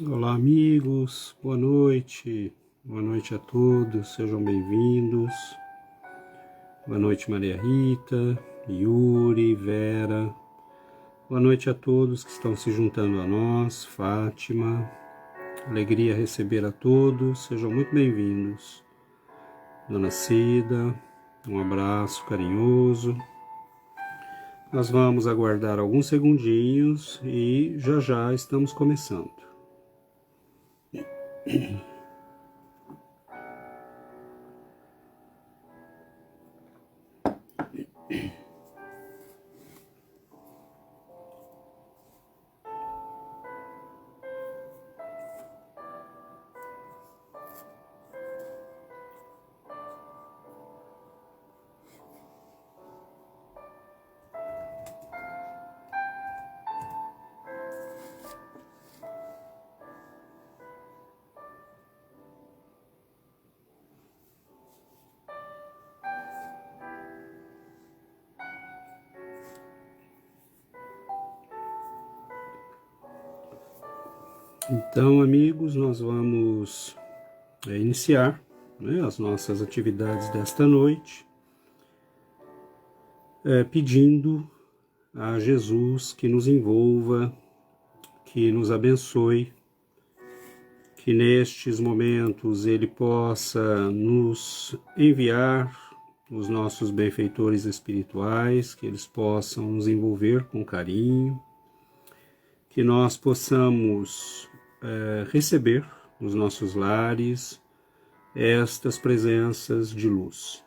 Olá, amigos, boa noite a todos, sejam bem-vindos. Boa noite, Maria Rita, Yuri, Vera. Boa noite a todos que estão se juntando a nós, Fátima. Alegria receber a todos, sejam muito bem-vindos. Dona Cida, um abraço carinhoso. Nós vamos aguardar alguns segundinhos e já já estamos começando. Então, amigos, nós vamos iniciar as nossas atividades desta noite, pedindo a Jesus que nos envolva, que nos abençoe, que nestes momentos Ele possa nos enviar os nossos benfeitores espirituais, que eles possam nos envolver com carinho, que nós possamos receber nos nossos lares estas presenças de luz.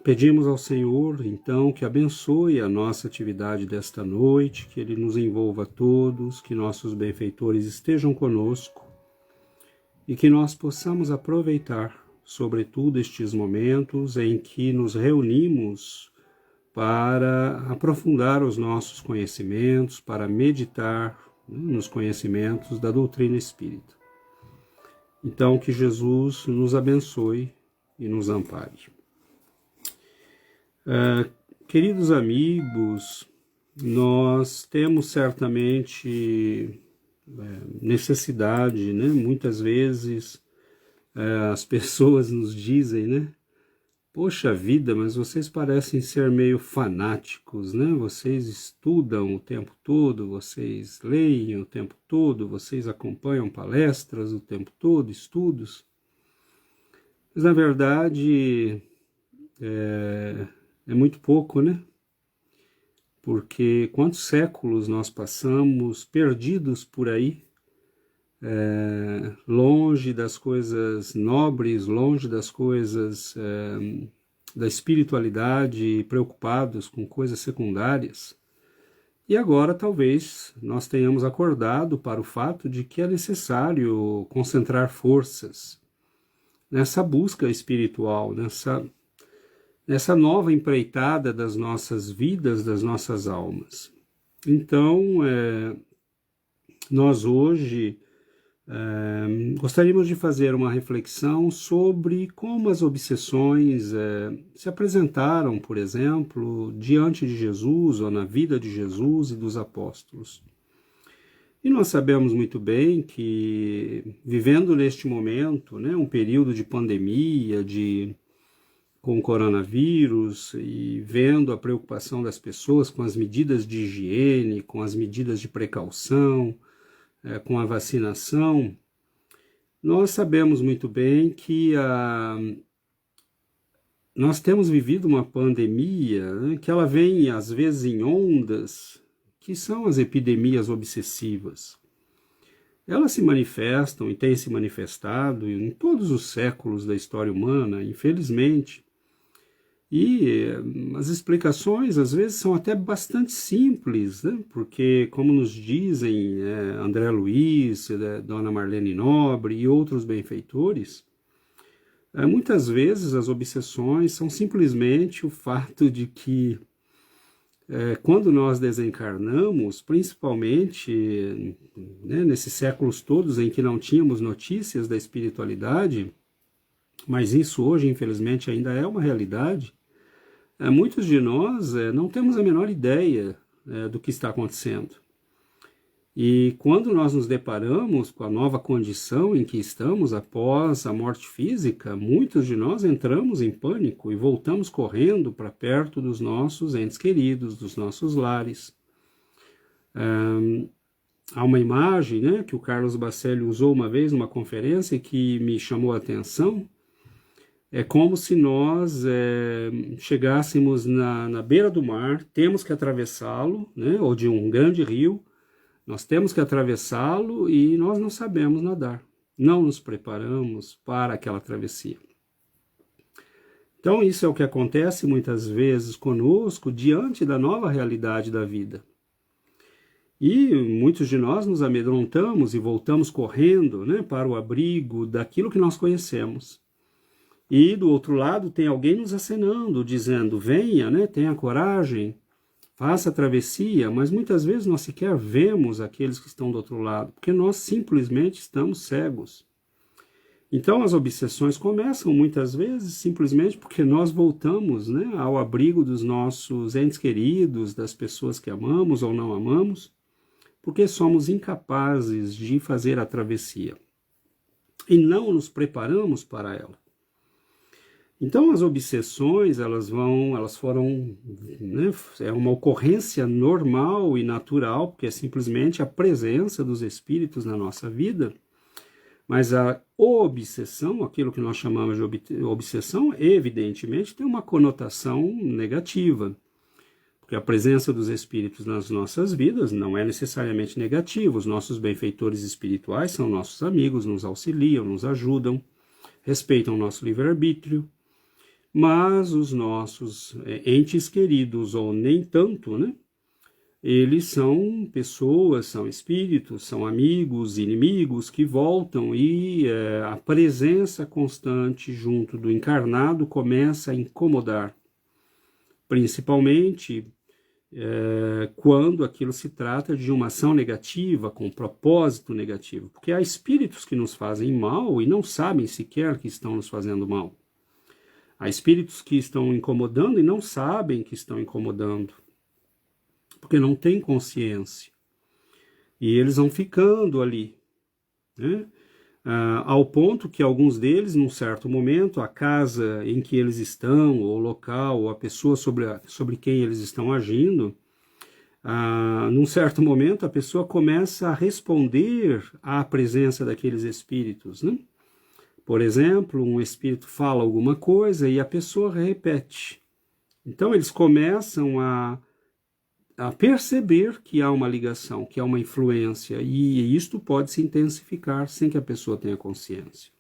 Pedimos ao Senhor, então, que abençoe a nossa atividade desta noite, que Ele nos envolva a todos, que nossos benfeitores estejam conosco e que nós possamos aproveitar, sobretudo, estes momentos em que nos reunimos para aprofundar os nossos conhecimentos, para meditar nos conhecimentos da doutrina espírita. Então, que Jesus nos abençoe e nos ampare. Queridos amigos, nós temos certamente necessidade, muitas vezes as pessoas nos dizem, poxa vida, mas vocês parecem ser meio fanáticos, Vocês estudam o tempo todo, vocês leem o tempo todo, vocês acompanham palestras o tempo todo, estudos. Mas, na verdade, é muito pouco, Porque quantos séculos nós passamos perdidos por aí, longe das coisas nobres, longe das coisas da espiritualidade, preocupados com coisas secundárias. E agora talvez nós tenhamos acordado para o fato de que é necessário concentrar forças nessa busca espiritual, nessa nova empreitada das nossas vidas, das nossas almas. Então, nós hoje gostaríamos de fazer uma reflexão sobre como as obsessões se apresentaram, por exemplo, diante de Jesus ou na vida de Jesus e dos apóstolos. E nós sabemos muito bem que, vivendo neste momento, um período de pandemia, com o coronavírus, e vendo a preocupação das pessoas com as medidas de higiene, com as medidas de precaução, com a vacinação, nós sabemos muito bem que nós temos vivido uma pandemia que ela vem, às vezes, em ondas, que são as epidemias obsessivas. Elas se manifestam e têm se manifestado em todos os séculos da história humana, infelizmente. E as explicações, às vezes, são até bastante simples, Porque, como nos dizem André Luiz, Dona Marlene Nobre e outros benfeitores, muitas vezes as obsessões são simplesmente o fato de que, quando nós desencarnamos, principalmente nesses séculos todos em que não tínhamos notícias da espiritualidade, mas isso hoje, infelizmente, ainda é uma realidade, muitos de nós não temos a menor ideia do que está acontecendo. E quando nós nos deparamos com a nova condição em que estamos após a morte física, muitos de nós entramos em pânico e voltamos correndo para perto dos nossos entes queridos, dos nossos lares. Há uma imagem, né, que o Carlos Bacelli usou uma vez numa conferência que me chamou a atenção. É como se nós chegássemos na beira do mar, temos que atravessá-lo, né, ou de um grande rio, nós temos que atravessá-lo e nós não sabemos nadar, não nos preparamos para aquela travessia. Então isso é o que acontece muitas vezes conosco diante da nova realidade da vida. E muitos de nós nos amedrontamos e voltamos correndo, né, para o abrigo daquilo que nós conhecemos. E do outro lado tem alguém nos acenando, dizendo, venha, né, tenha coragem, faça a travessia, mas muitas vezes nós sequer vemos aqueles que estão do outro lado, porque nós simplesmente estamos cegos. Então as obsessões começam muitas vezes simplesmente porque nós voltamos, né, ao abrigo dos nossos entes queridos, das pessoas que amamos ou não amamos, porque somos incapazes de fazer a travessia e não nos preparamos para ela. Então as obsessões, elas foram, né, é uma ocorrência normal e natural, porque é simplesmente a presença dos espíritos na nossa vida, mas a obsessão, aquilo que nós chamamos de obsessão, evidentemente tem uma conotação negativa, porque a presença dos espíritos nas nossas vidas não é necessariamente negativa. Os nossos benfeitores espirituais são nossos amigos, nos auxiliam, nos ajudam, respeitam o nosso livre-arbítrio, mas os nossos entes queridos, ou nem tanto, né? Eles são pessoas, são espíritos, são amigos, inimigos que voltam e a presença constante junto do encarnado começa a incomodar, principalmente quando aquilo se trata de uma ação negativa, com propósito negativo, porque há espíritos que nos fazem mal e não sabem sequer que estão nos fazendo mal. Há espíritos que estão incomodando e não sabem que estão incomodando, porque não têm consciência. E eles vão ficando ali, né? Ao ponto que alguns deles, num certo momento, a casa em que eles estão, ou o local, ou a pessoa sobre quem eles estão agindo, num certo momento a pessoa começa a responder à presença daqueles espíritos, né? Por exemplo, um espírito fala alguma coisa e a pessoa repete. Então eles começam a perceber que há uma ligação, que há uma influência, e isto pode se intensificar sem que a pessoa tenha consciência.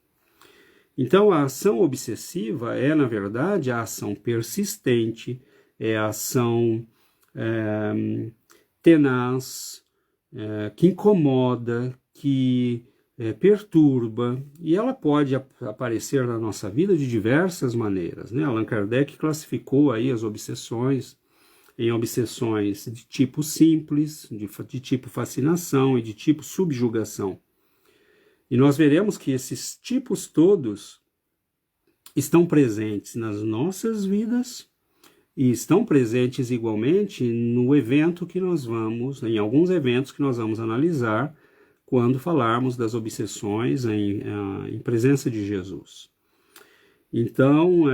Então a ação obsessiva é, na verdade, a ação persistente, é a ação tenaz, que incomoda, que perturba, e ela pode aparecer na nossa vida de diversas maneiras, né? Allan Kardec classificou aí as obsessões em obsessões de tipo simples, de tipo fascinação e de tipo subjugação. E nós veremos que esses tipos todos estão presentes nas nossas vidas e estão presentes igualmente no evento que nós vamos, em alguns eventos que nós vamos analisar quando falarmos das obsessões em presença de Jesus. Então,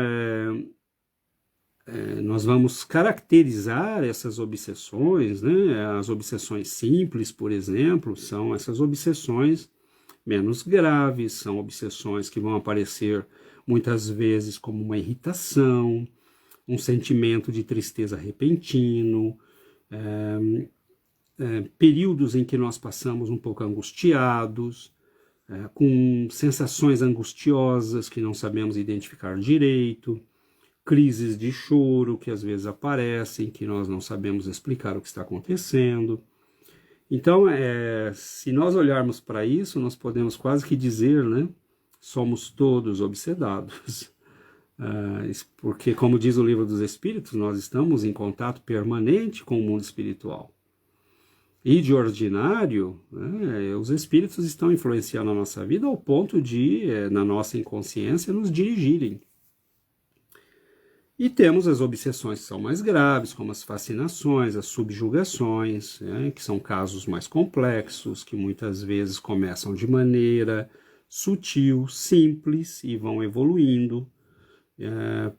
nós vamos caracterizar essas obsessões, né? As obsessões simples, por exemplo, são essas obsessões menos graves, são obsessões que vão aparecer muitas vezes como uma irritação, um sentimento de tristeza repentino, períodos em que nós passamos um pouco angustiados, com sensações angustiosas que não sabemos identificar direito, crises de choro que às vezes aparecem, que nós não sabemos explicar o que está acontecendo. Então, se nós olharmos para isso, nós podemos quase que dizer, né, somos todos obsedados. Porque, como diz o Livro dos Espíritos, nós estamos em contato permanente com o mundo espiritual. E de ordinário, né, os espíritos estão influenciando a nossa vida ao ponto de, na nossa inconsciência, nos dirigirem. E temos as obsessões que são mais graves, como as fascinações, as subjugações, né, que são casos mais complexos, que muitas vezes começam de maneira sutil, simples e vão evoluindo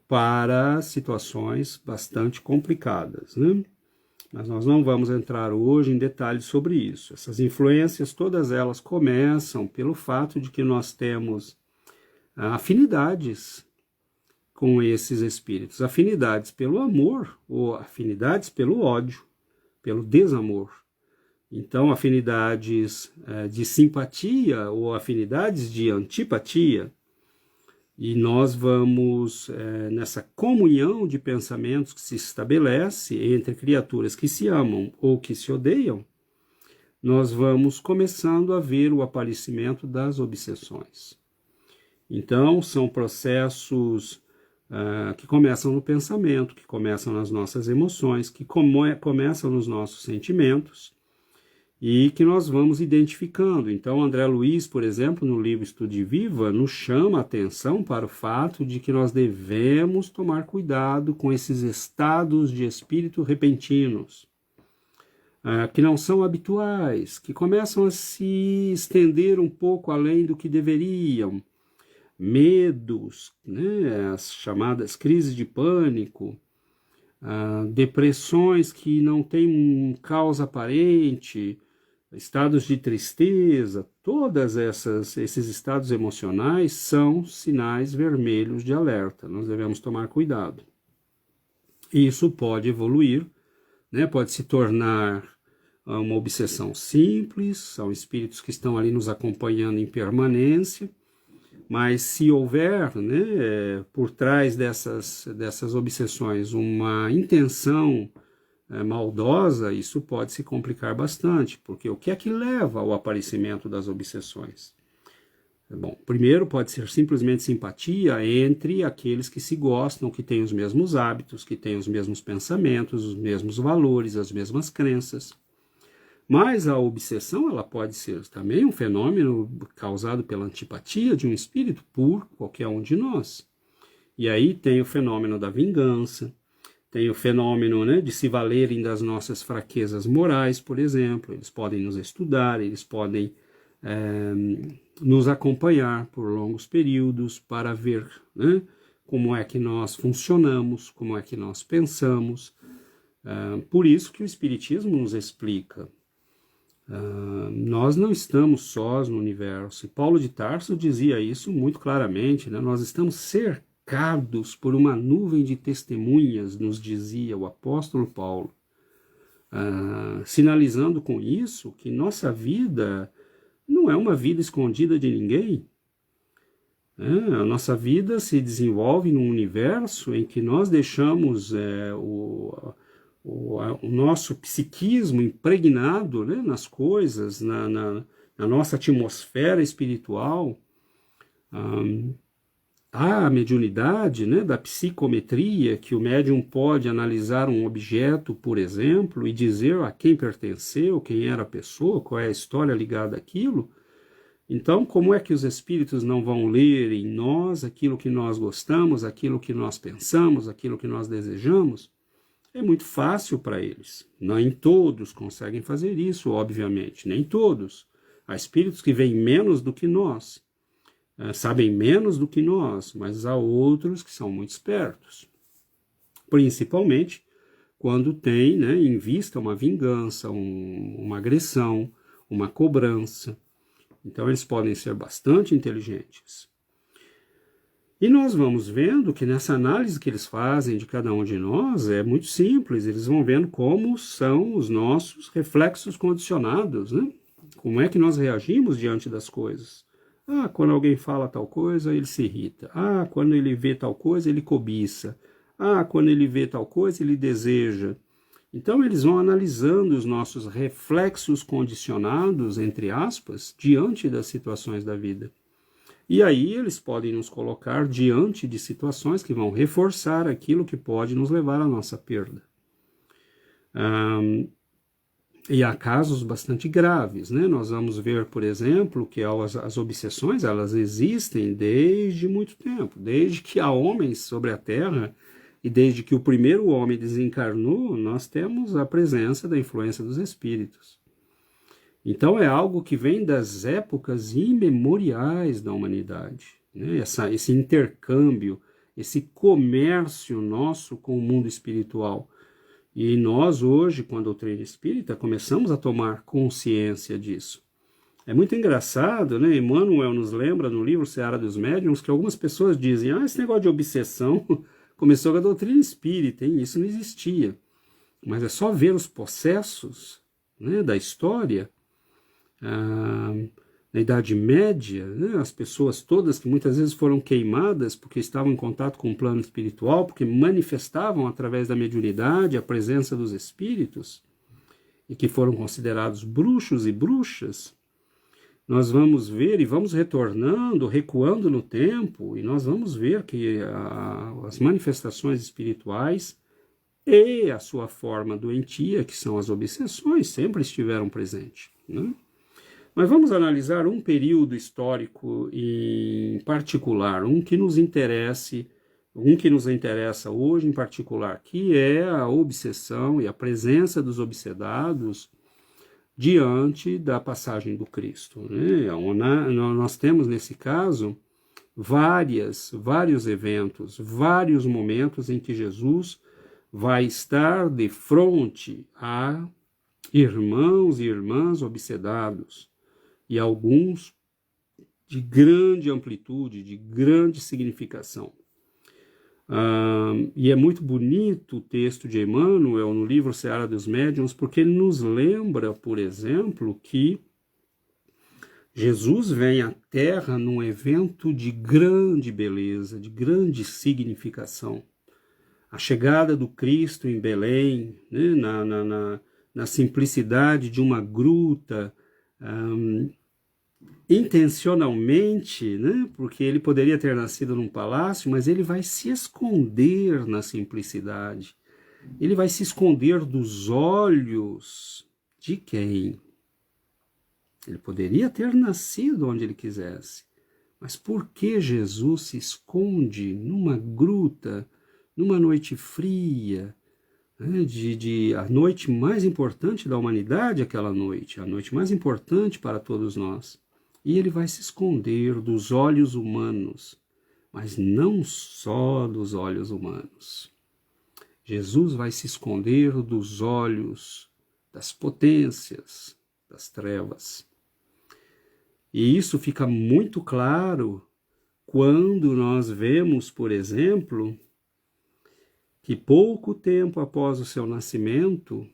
para situações bastante complicadas, né? Mas nós não vamos entrar hoje em detalhes sobre isso. Essas influências, todas elas começam pelo fato de que nós temos afinidades com esses espíritos, afinidades pelo amor ou afinidades pelo ódio, pelo desamor. Então, afinidades de simpatia ou afinidades de antipatia. E nós vamos, nessa comunhão de pensamentos que se estabelece entre criaturas que se amam ou que se odeiam, nós vamos começando a ver o aparecimento das obsessões. Então, são processos que começam no pensamento, que começam nas nossas emoções, que começam nos nossos sentimentos e que nós vamos identificando. Então, André Luiz, por exemplo, no livro Estude Viva, nos chama a atenção para o fato de que nós devemos tomar cuidado com esses estados de espírito repentinos, que não são habituais, que começam a se estender um pouco além do que deveriam, medos, né, as chamadas crises de pânico, depressões que não têm causa aparente, estados de tristeza, todos esses estados emocionais são sinais vermelhos de alerta. Nós devemos tomar cuidado. Isso pode evoluir, né, pode se tornar uma obsessão simples, são espíritos que estão ali nos acompanhando em permanência, mas se houver, né, por trás dessas obsessões uma intenção maldosa, isso pode se complicar bastante, porque o que é que leva ao aparecimento das obsessões? Bom, primeiro pode ser simplesmente simpatia entre aqueles que se gostam, que têm os mesmos hábitos, que têm os mesmos pensamentos, os mesmos valores, as mesmas crenças. Mas a obsessão, ela pode ser também um fenômeno causado pela antipatia de um espírito por qualquer um de nós. E aí tem o fenômeno da vingança, tem o fenômeno, né, de se valerem das nossas fraquezas morais, por exemplo. Eles podem nos estudar, eles podem nos acompanhar por longos períodos para ver, né, como é que nós funcionamos, como é que nós pensamos. Por isso que o Espiritismo nos explica. Nós não estamos sós no universo. E Paulo de Tarso dizia isso muito claramente, né? Nós estamos cercados por uma nuvem de testemunhas, nos dizia o apóstolo Paulo, sinalizando com isso que nossa vida não é uma vida escondida de ninguém. A nossa vida se desenvolve num universo em que nós deixamos o nosso psiquismo impregnado, né, nas coisas, na nossa atmosfera espiritual. Há a mediunidade, né, da psicometria, que o médium pode analisar um objeto, por exemplo, e dizer a quem pertenceu, quem era a pessoa, qual é a história ligada àquilo. Então, como é que os espíritos não vão ler em nós aquilo que nós gostamos, aquilo que nós pensamos, aquilo que nós desejamos? É muito fácil para eles. Nem todos conseguem fazer isso, obviamente. Nem todos. Há espíritos que veem menos do que nós, sabem menos do que nós, mas há outros que são muito espertos. Principalmente quando tem, né, em vista uma vingança, uma agressão, uma cobrança. Então eles podem ser bastante inteligentes. E nós vamos vendo que nessa análise que eles fazem de cada um de nós é muito simples. Eles vão vendo como são os nossos reflexos condicionados, né? Como é que nós reagimos diante das coisas. Quando alguém fala tal coisa, ele se irrita. Quando ele vê tal coisa, ele cobiça. Quando ele vê tal coisa, ele deseja. Então eles vão analisando os nossos reflexos condicionados, entre aspas, diante das situações da vida. E aí eles podem nos colocar diante de situações que vão reforçar aquilo que pode nos levar à nossa perda. E há casos bastante graves, né? Nós vamos ver, por exemplo, que as obsessões, elas existem desde muito tempo. Desde que há homens sobre a Terra, E desde que o primeiro homem desencarnou, nós temos a presença da influência dos espíritos. Então é algo que vem das épocas imemoriais da humanidade, né? Esse intercâmbio, esse comércio nosso com o mundo espiritual. E nós hoje, com a doutrina espírita, começamos a tomar consciência disso. É muito engraçado, né? Emmanuel nos lembra no livro Seara dos Médiuns que algumas pessoas dizem: esse negócio de obsessão começou com a doutrina espírita, hein? Isso não existia. Mas é só ver os processos, né, da história. Na Idade Média, né, as pessoas todas que muitas vezes foram queimadas porque estavam em contato com o plano espiritual, porque manifestavam através da mediunidade a presença dos espíritos, e que foram considerados bruxos e bruxas, nós vamos ver e vamos retornando, recuando no tempo, e nós vamos ver que as manifestações espirituais e a sua forma doentia, que são as obsessões, sempre estiveram presentes, né? Mas vamos analisar um período histórico em particular, um que nos interessa hoje em particular, que é a obsessão e a presença dos obsedados diante da passagem do Cristo, né? Nós temos, nesse caso, vários eventos, vários momentos em que Jesus vai estar de frente a irmãos e irmãs obsedados, e alguns de grande amplitude, de grande significação. E é muito bonito o texto de Emmanuel no livro Seara dos Médiuns, porque ele nos lembra, por exemplo, que Jesus vem à Terra num evento de grande beleza, de grande significação. A chegada do Cristo em Belém, né, na simplicidade de uma gruta, intencionalmente, né, porque ele poderia ter nascido num palácio, mas ele vai se esconder na simplicidade. Ele vai se esconder dos olhos de quem? Ele poderia ter nascido onde ele quisesse, mas por que Jesus se esconde numa gruta, numa noite fria, né, a noite mais importante da humanidade, aquela noite, a noite mais importante para todos nós? E ele vai se esconder dos olhos humanos, mas não só dos olhos humanos. Jesus vai se esconder dos olhos das potências, das trevas. E isso fica muito claro quando nós vemos, por exemplo, que pouco tempo após o seu nascimento,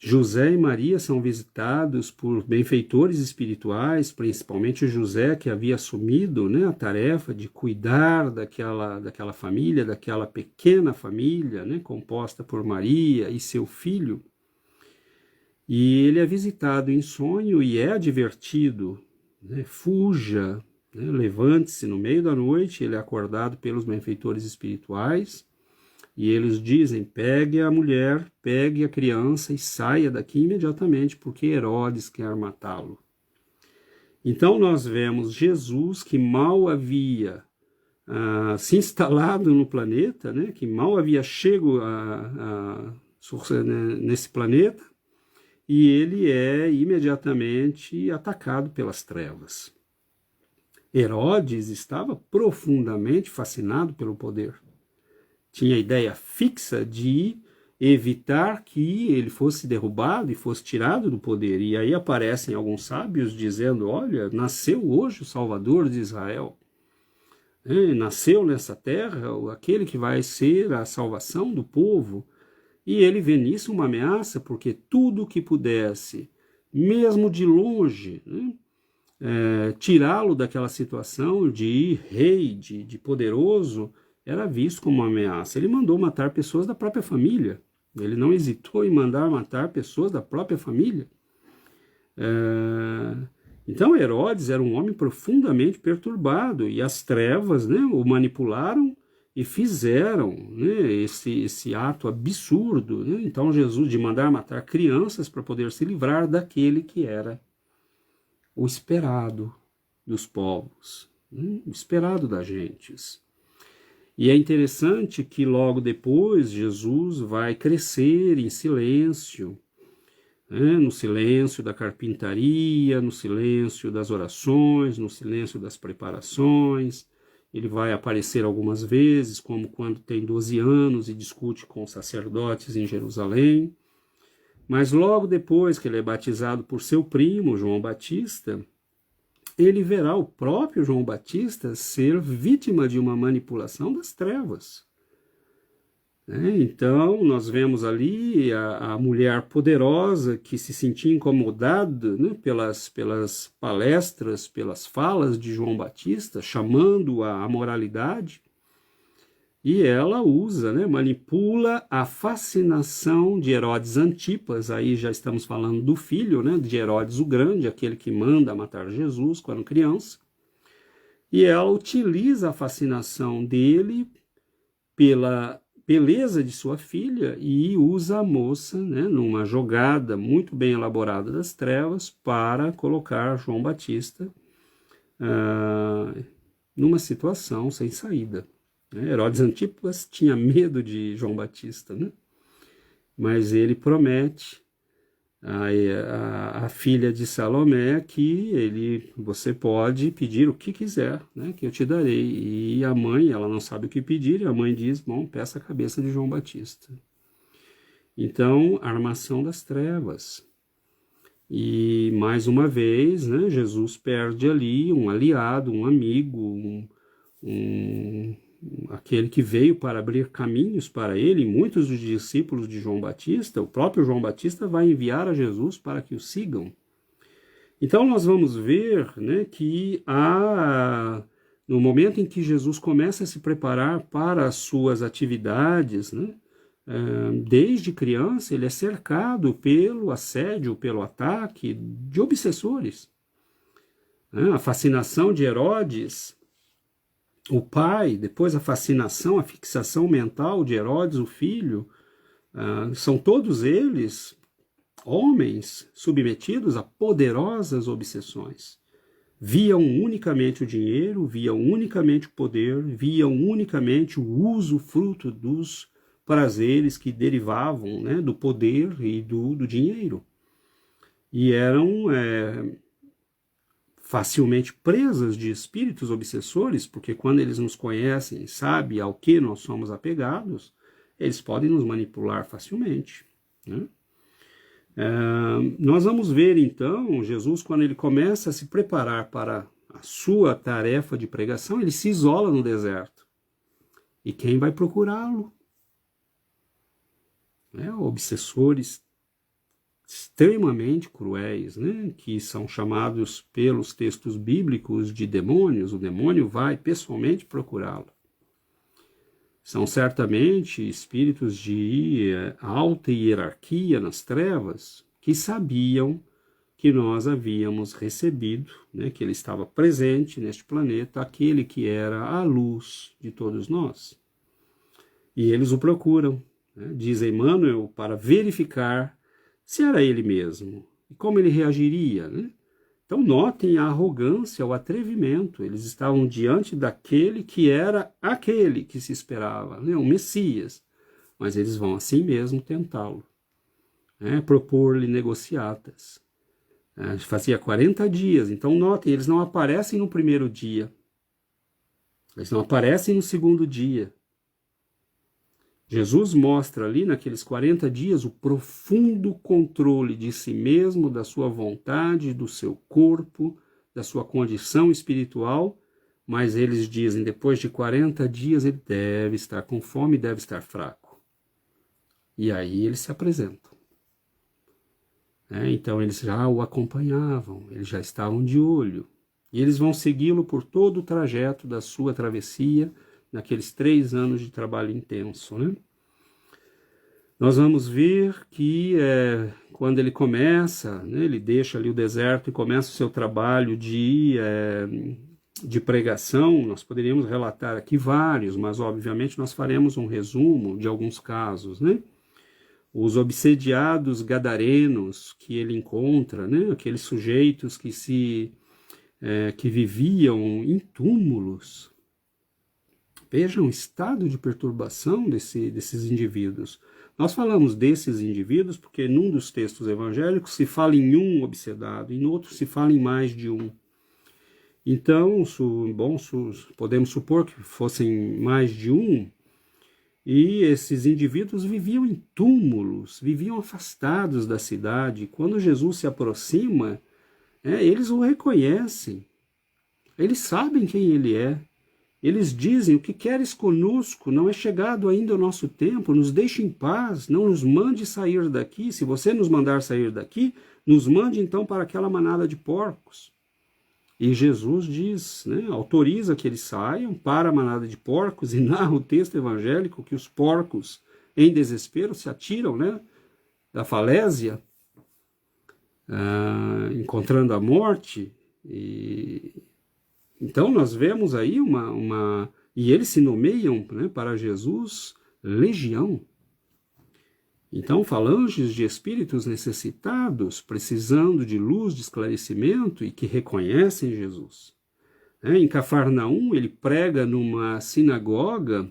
José e Maria são visitados por benfeitores espirituais, principalmente José, que havia assumido, né, a tarefa de cuidar daquela família, daquela pequena família, né, composta por Maria e seu filho. E ele é visitado em sonho e é advertido, né, fuja, né, levante-se no meio da noite. Ele é acordado pelos benfeitores espirituais. E eles dizem: pegue a mulher, pegue a criança e saia daqui imediatamente, porque Herodes quer matá-lo. Então nós vemos Jesus, que mal havia se instalado no planeta, né, que mal havia chego nesse planeta, e ele é imediatamente atacado pelas trevas. Herodes estava profundamente fascinado pelo poder. Tinha a ideia fixa de evitar que ele fosse derrubado e fosse tirado do poder. E aí aparecem alguns sábios dizendo: olha, nasceu hoje o Salvador de Israel. Nasceu nessa terra aquele que vai ser a salvação do povo. E ele vê nisso uma ameaça, porque tudo que pudesse, mesmo de longe, né, tirá-lo daquela situação de rei, de poderoso, era visto como uma ameaça. Ele mandou matar pessoas da própria família. Ele não hesitou em mandar matar pessoas da própria família. Então Herodes era um homem profundamente perturbado, e as trevas, né, o manipularam e fizeram, né, esse ato absurdo, né? Então Jesus, de mandar matar crianças para poder se livrar daquele que era o esperado dos povos, né, o esperado das gentes. E é interessante que logo depois Jesus vai crescer em silêncio, né? No silêncio da carpintaria, no silêncio das orações, no silêncio das preparações. Ele vai aparecer algumas vezes, como quando tem 12 anos e discute com os sacerdotes em Jerusalém. Mas logo depois que ele é batizado por seu primo, João Batista, ele verá o próprio João Batista ser vítima de uma manipulação das trevas. Então, nós vemos ali a mulher poderosa que se sentia incomodada, né, pelas palestras, pelas falas de João Batista, chamando-a à moralidade, e ela usa, né, manipula a fascinação de Herodes Antipas. Aí já estamos falando do filho, né, de Herodes o Grande, aquele que manda matar Jesus quando criança. E ela utiliza a fascinação dele pela beleza de sua filha e usa a moça, né, numa jogada muito bem elaborada das trevas para colocar João Batista numa situação sem saída. Herodes Antipas tinha medo de João Batista, né? Mas ele promete a filha de Salomé que você pode pedir o que quiser, né, que eu te darei. E a mãe, ela não sabe o que pedir, e a mãe diz, bom, peça a cabeça de João Batista. Então, a armação das trevas. E, mais uma vez, né, Jesus perde ali um aliado, um amigo, aquele que veio para abrir caminhos para ele. Muitos dos discípulos de João Batista, o próprio João Batista vai enviar a Jesus para que o sigam. Então nós vamos ver, né, que no momento em que Jesus começa a se preparar para as suas atividades, né, desde criança ele é cercado pelo assédio, pelo ataque de obsessores. A fascinação de Herodes, o pai, depois a fascinação, a fixação mental de Herodes, o filho, são todos eles homens submetidos a poderosas obsessões. Viam unicamente o dinheiro, viam unicamente o poder, viam unicamente o uso, fruto dos prazeres que derivavam, né, do poder e do dinheiro. E eram facilmente presas de espíritos obsessores, porque quando eles nos conhecem, sabem ao que nós somos apegados, eles podem nos manipular facilmente, né? Nós vamos ver então, Jesus, quando ele começa a se preparar para a sua tarefa de pregação, ele se isola no deserto. E quem vai procurá-lo? Obsessores extremamente cruéis, né, que são chamados pelos textos bíblicos de demônios. O demônio vai pessoalmente procurá-lo. São certamente espíritos de alta hierarquia nas trevas que sabiam que nós havíamos recebido, né, que ele estava presente neste planeta, aquele que era a luz de todos nós. E eles o procuram, né, diz Emmanuel, para verificar se era ele mesmo e como ele reagiria, né? Então notem a arrogância, o atrevimento. Eles estavam diante daquele que era aquele que se esperava, né? O Messias. Mas eles vão assim mesmo tentá-lo, né? Propor-lhe negociatas. Fazia 40 dias, então notem, eles não aparecem no primeiro dia. Eles não aparecem no segundo dia. Jesus mostra ali naqueles 40 dias o profundo controle de si mesmo, da sua vontade, do seu corpo, da sua condição espiritual, mas eles dizem, depois de 40 dias ele deve estar com fome, deve estar fraco. E aí eles se apresentam. Então eles já o acompanhavam, eles já estavam de olho, e eles vão segui-lo por todo o trajeto da sua travessia, naqueles 3 anos de trabalho intenso, né? Nós vamos ver que quando ele começa, né, ele deixa ali o deserto e começa o seu trabalho de pregação. Nós poderíamos relatar aqui vários, mas obviamente nós faremos um resumo de alguns casos, né? Os obsediados gadarenos que ele encontra, né? Aqueles sujeitos que viviam em túmulos, Vejam o estado de perturbação desses indivíduos. Nós falamos desses indivíduos porque num dos textos evangélicos se fala em um obsedado, e no outro se fala em mais de um. Então, podemos supor que fossem mais de um, e esses indivíduos viviam em túmulos, viviam afastados da cidade. Quando Jesus se aproxima, eles o reconhecem, eles sabem quem ele é. Eles dizem: o que queres conosco? Não é chegado ainda o nosso tempo, nos deixe em paz, não nos mande sair daqui. Se você nos mandar sair daqui, nos mande então para aquela manada de porcos. E Jesus diz, autoriza que eles saiam para a manada de porcos, e narra o texto evangélico que os porcos, em desespero, se atiram da falésia, encontrando a morte. Então nós vemos aí e eles se nomeiam para Jesus legião. Então, falanges de espíritos necessitados, precisando de luz, de esclarecimento, e que reconhecem Jesus. Em Cafarnaum, ele prega numa sinagoga,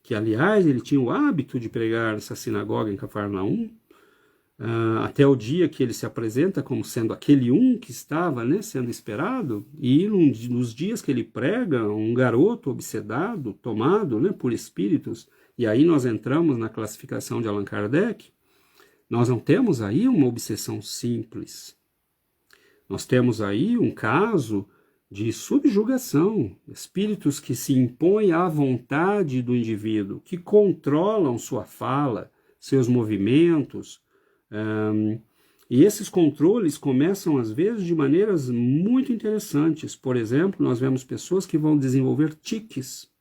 que, aliás, ele tinha o hábito de pregar nessa sinagoga em Cafarnaum, até o dia que ele se apresenta como sendo aquele que estava sendo esperado, e nos dias que ele prega, um garoto obsedado, tomado por espíritos. E aí nós entramos na classificação de Allan Kardec. Nós não temos aí uma obsessão simples. Nós temos aí um caso de subjugação, espíritos que se impõem à vontade do indivíduo, que controlam sua fala, seus movimentos. E esses controles começam, às vezes, de maneiras muito interessantes. Por exemplo, nós vemos pessoas que vão desenvolver tiques.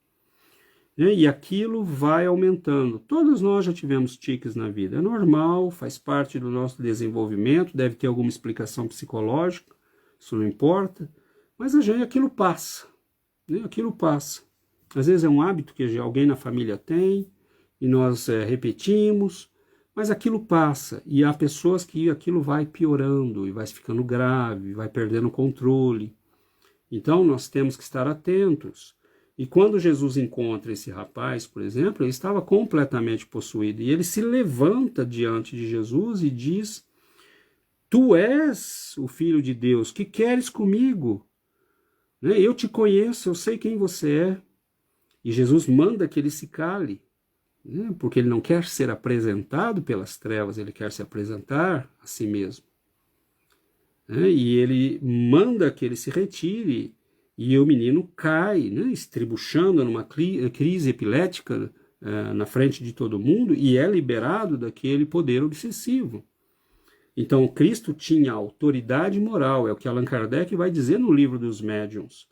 E aquilo vai aumentando. Todos nós já tivemos tiques na vida. É normal, faz parte do nosso desenvolvimento, deve ter alguma explicação psicológica, isso não importa. Mas aquilo passa. Aquilo passa. Às vezes é um hábito que alguém na família tem, e nós repetimos, mas aquilo passa. E há pessoas que aquilo vai piorando, e vai ficando grave, vai perdendo o controle. Então nós temos que estar atentos. E quando Jesus encontra esse rapaz, por exemplo, ele estava completamente possuído. E ele se levanta diante de Jesus e diz: tu és o Filho de Deus, que queres comigo? Eu te conheço, eu sei quem você é. E Jesus manda que ele se cale, porque ele não quer ser apresentado pelas trevas, ele quer se apresentar a si mesmo. E ele manda que ele se retire. E o menino cai, estribuchando numa crise epilética na frente de todo mundo, e é liberado daquele poder obsessivo. Então, Cristo tinha autoridade moral, é o que Allan Kardec vai dizer no livro dos médiuns.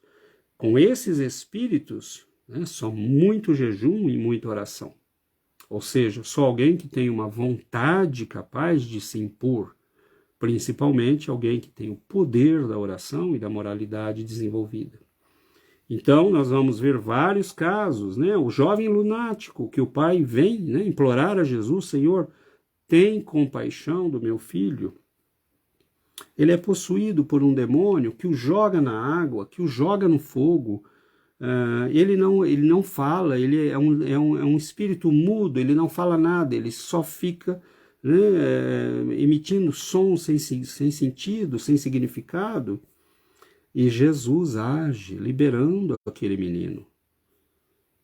Com esses espíritos, só muito jejum e muita oração. Ou seja, só alguém que tem uma vontade capaz de se impor, principalmente alguém que tem o poder da oração e da moralidade desenvolvida. Então, nós vamos ver vários casos, o jovem lunático, que o pai vem implorar a Jesus: Senhor, tem compaixão do meu filho. Ele é possuído por um demônio que o joga na água, que o joga no fogo. Ele não fala, ele é um espírito mudo, ele não fala nada, ele só fica emitindo sons sem sentido, sem significado. E Jesus age, liberando aquele menino,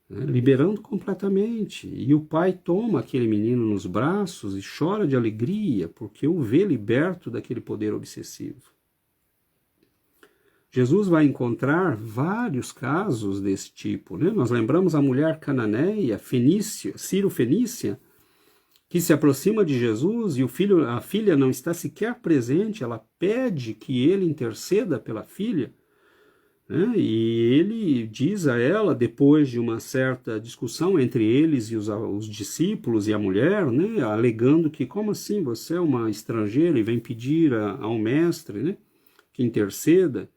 liberando completamente. E o pai toma aquele menino nos braços e chora de alegria, porque o vê liberto daquele poder obsessivo. Jesus vai encontrar vários casos desse tipo. Nós lembramos a mulher cananeia, Ciro-fenícia, que se aproxima de Jesus, e a filha não está sequer presente. Ela pede que ele interceda pela filha, e ele diz a ela, depois de uma certa discussão entre eles e os discípulos e a mulher, alegando que, como assim, você é uma estrangeira e vem pedir ao mestre que interceda?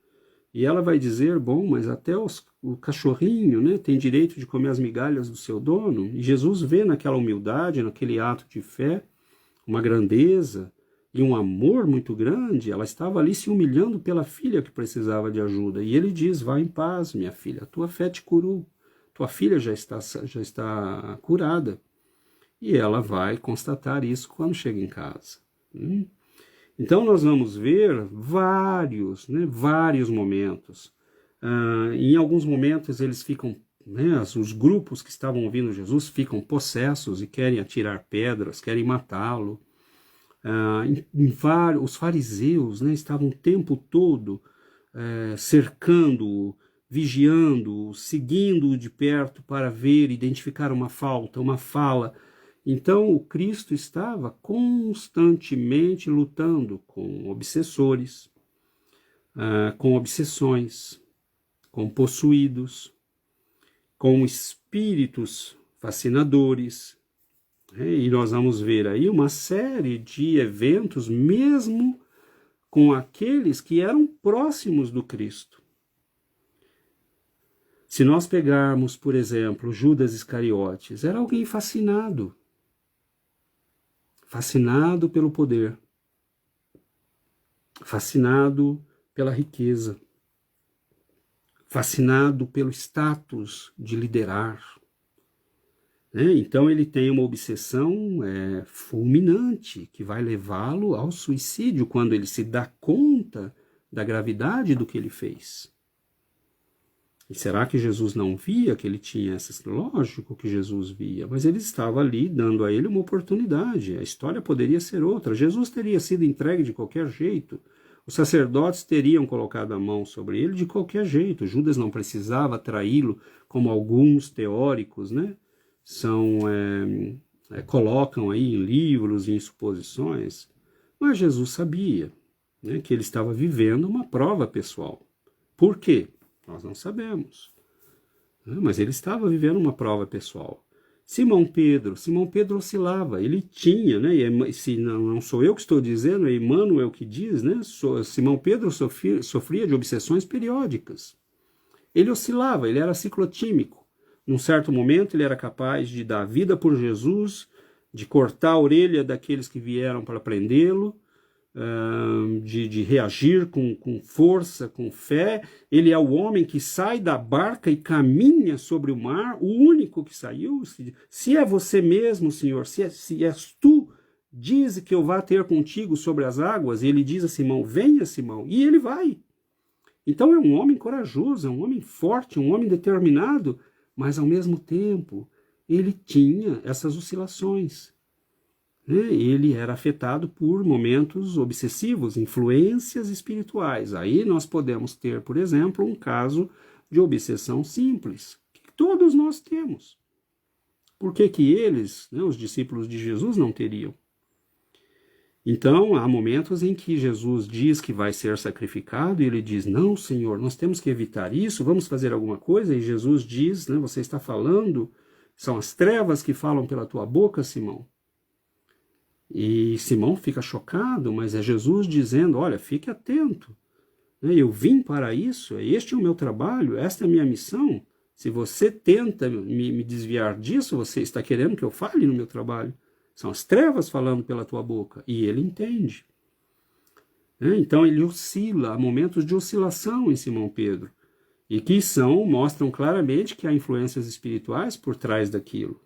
E ela vai dizer: bom, mas até o cachorrinho tem direito de comer as migalhas do seu dono. E Jesus vê naquela humildade, naquele ato de fé, uma grandeza e um amor muito grande. Ela estava ali se humilhando pela filha que precisava de ajuda. E ele diz: vá em paz, minha filha, a tua fé te curou, tua filha já está curada. E ela vai constatar isso quando chega em casa. Então nós vamos ver vários momentos. Em alguns momentos eles ficam, os grupos que estavam ouvindo Jesus ficam possessos e querem atirar pedras, querem matá-lo. Os fariseus estavam o tempo todo cercando-o, vigiando-o, seguindo-o de perto para ver, identificar uma falta, uma fala. Então o Cristo estava constantemente lutando com obsessores, com obsessões, com possuídos, com espíritos fascinadores. E nós vamos ver aí uma série de eventos, mesmo com aqueles que eram próximos do Cristo. Se nós pegarmos, por exemplo, Judas Iscariotes, era alguém fascinado pelo poder, fascinado pela riqueza, fascinado pelo status de liderar. Então ele tem uma obsessão fulminante que vai levá-lo ao suicídio quando ele se dá conta da gravidade do que ele fez. E será que Jesus não via que ele tinha essas? Lógico que Jesus via, mas ele estava ali dando a ele uma oportunidade. A história poderia ser outra. Jesus teria sido entregue de qualquer jeito. Os sacerdotes teriam colocado a mão sobre ele de qualquer jeito. Judas não precisava traí-lo, como alguns teóricos, colocam aí em livros, em suposições. Mas Jesus sabia que ele estava vivendo uma prova pessoal. Por quê? Nós não sabemos. Mas ele estava vivendo uma prova pessoal. Simão Pedro oscilava, ele tinha, se não sou eu que estou dizendo, é Emmanuel que diz, Simão Pedro sofria de obsessões periódicas. Ele oscilava, ele era ciclotímico. Num certo momento ele era capaz de dar vida por Jesus, de cortar a orelha daqueles que vieram para prendê-lo, de reagir com força, com fé. Ele é o homem que sai da barca e caminha sobre o mar, o único que saiu. Se é você mesmo, Senhor, se és tu, dize que eu vá ter contigo sobre as águas. E ele diz a Simão, venha, Simão, e ele vai. Então é um homem corajoso, é um homem forte, um homem determinado, mas ao mesmo tempo ele tinha essas oscilações. Ele era afetado por momentos obsessivos, influências espirituais. Aí nós podemos ter, por exemplo, um caso de obsessão simples, que todos nós temos. Por que eles, os discípulos de Jesus, não teriam? Então, há momentos em que Jesus diz que vai ser sacrificado e ele diz, não, Senhor, nós temos que evitar isso, vamos fazer alguma coisa. E Jesus diz, você está falando, são as trevas que falam pela tua boca, Simão. E Simão fica chocado, mas é Jesus dizendo, olha, fique atento. Eu vim para isso, este é o meu trabalho, esta é a minha missão. Se você tenta me desviar disso, você está querendo que eu fale no meu trabalho. São as trevas falando pela tua boca. E ele entende. Então ele oscila, há momentos de oscilação em Simão Pedro. E que mostram claramente que há influências espirituais por trás daquilo.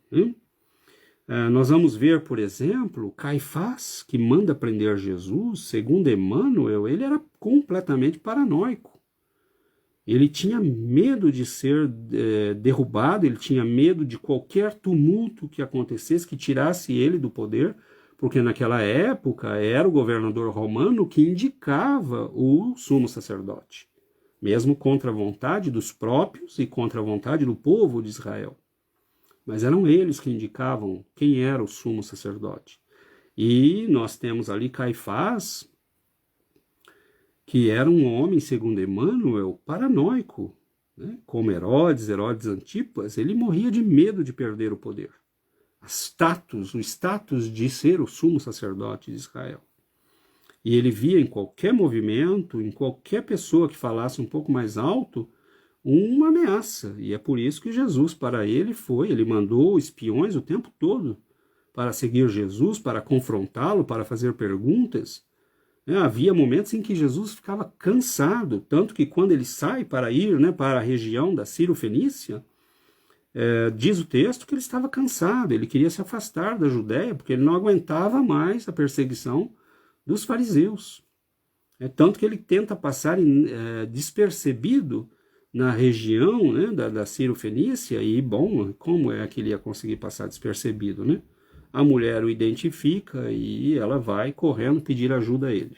Nós vamos ver, por exemplo, Caifás, que manda prender Jesus, segundo Emmanuel, ele era completamente paranoico. Ele tinha medo de ser derrubado, ele tinha medo de qualquer tumulto que acontecesse, que tirasse ele do poder, porque naquela época era o governador romano que indicava o sumo sacerdote, mesmo contra a vontade dos próprios e contra a vontade do povo de Israel. Mas eram eles que indicavam quem era o sumo sacerdote. E nós temos ali Caifás, que era um homem, segundo Emmanuel, paranoico, como Herodes Antipas, ele morria de medo de perder o poder. O status de ser o sumo sacerdote de Israel. E ele via em qualquer movimento, em qualquer pessoa que falasse um pouco mais alto, uma ameaça. E é por isso que Jesus, para ele, ele mandou espiões o tempo todo para seguir Jesus, para confrontá-lo, para fazer perguntas. Havia momentos em que Jesus ficava cansado, tanto que quando ele sai para ir para a região da Ciro-Fenícia, Diz o texto que ele estava cansado, ele queria se afastar da Judéia, porque ele não aguentava mais a perseguição dos fariseus. Tanto que ele tenta passar despercebido na região, né, da Ciro-Fenícia, e, bom, como é que ele ia conseguir passar despercebido, né? A mulher o identifica e ela vai correndo pedir ajuda a ele.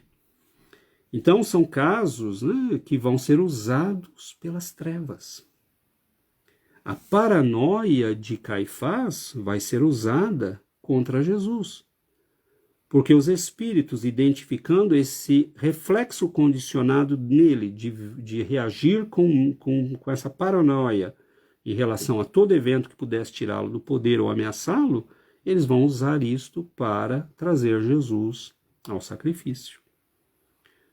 Então, são casos, né, que vão ser usados pelas trevas. A paranoia de Caifás vai ser usada contra Jesus. Porque os espíritos, identificando esse reflexo condicionado nele, de reagir com essa paranoia em relação a todo evento que pudesse tirá-lo do poder ou ameaçá-lo, eles vão usar isto para trazer Jesus ao sacrifício.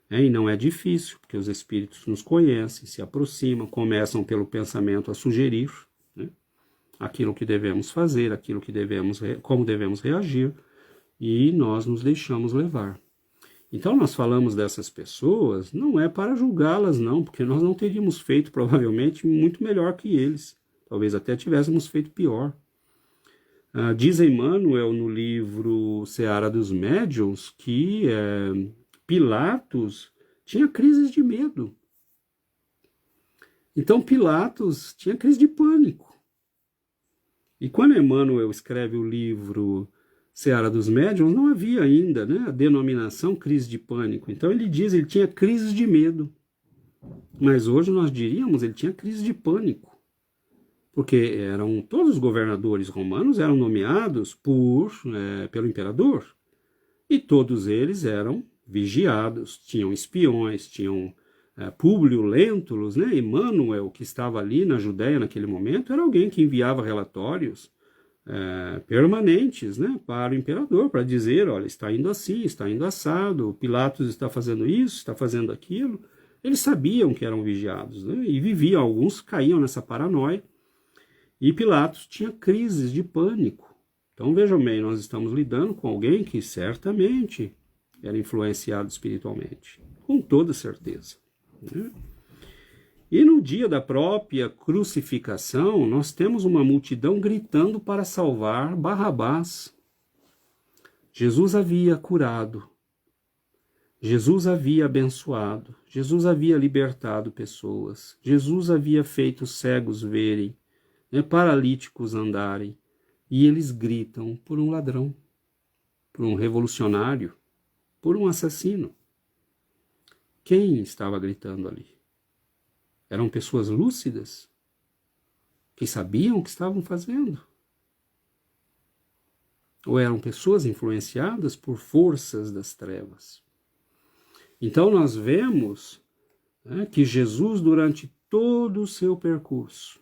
E não é difícil, porque os espíritos nos conhecem, se aproximam, começam pelo pensamento a sugerir, né, aquilo que devemos fazer, como devemos reagir, e nós nos deixamos levar. Então nós falamos dessas pessoas, não é para julgá-las não, porque nós não teríamos feito provavelmente muito melhor que eles, talvez até tivéssemos feito pior. Diz Emmanuel no livro Seara dos Médiuns que Pilatos tinha crises de medo. Então Pilatos tinha crise de pânico. E quando Emmanuel escreve o livro Seara dos Médiuns, não havia ainda, né, a denominação crise de pânico. Então ele diz, ele tinha crises de medo. Mas hoje nós diríamos, ele tinha crise de pânico. Porque todos os governadores romanos eram nomeados pelo imperador. E todos eles eram vigiados, tinham espiões, tinham Públio Lentulus, né, Emmanuel, que estava ali na Judéia naquele momento, era alguém que enviava relatórios permanentes, né, para o imperador, para dizer, olha, está indo assim, está indo assado, Pilatos está fazendo isso, está fazendo aquilo. Eles sabiam que eram vigiados, né, e viviam, alguns caíam nessa paranoia, e Pilatos tinha crises de pânico. Então vejam bem, nós estamos lidando com alguém que certamente era influenciado espiritualmente, com toda certeza, né? E no dia da própria crucificação, nós temos uma multidão gritando para salvar Barrabás. Jesus havia curado, Jesus havia abençoado, Jesus havia libertado pessoas, Jesus havia feito cegos verem, né, paralíticos andarem, e eles gritam por um ladrão, por um revolucionário, por um assassino. Quem estava gritando ali? Eram pessoas lúcidas, que sabiam o que estavam fazendo? Ou eram pessoas influenciadas por forças das trevas? Então nós vemos, né, que Jesus, durante todo o seu percurso,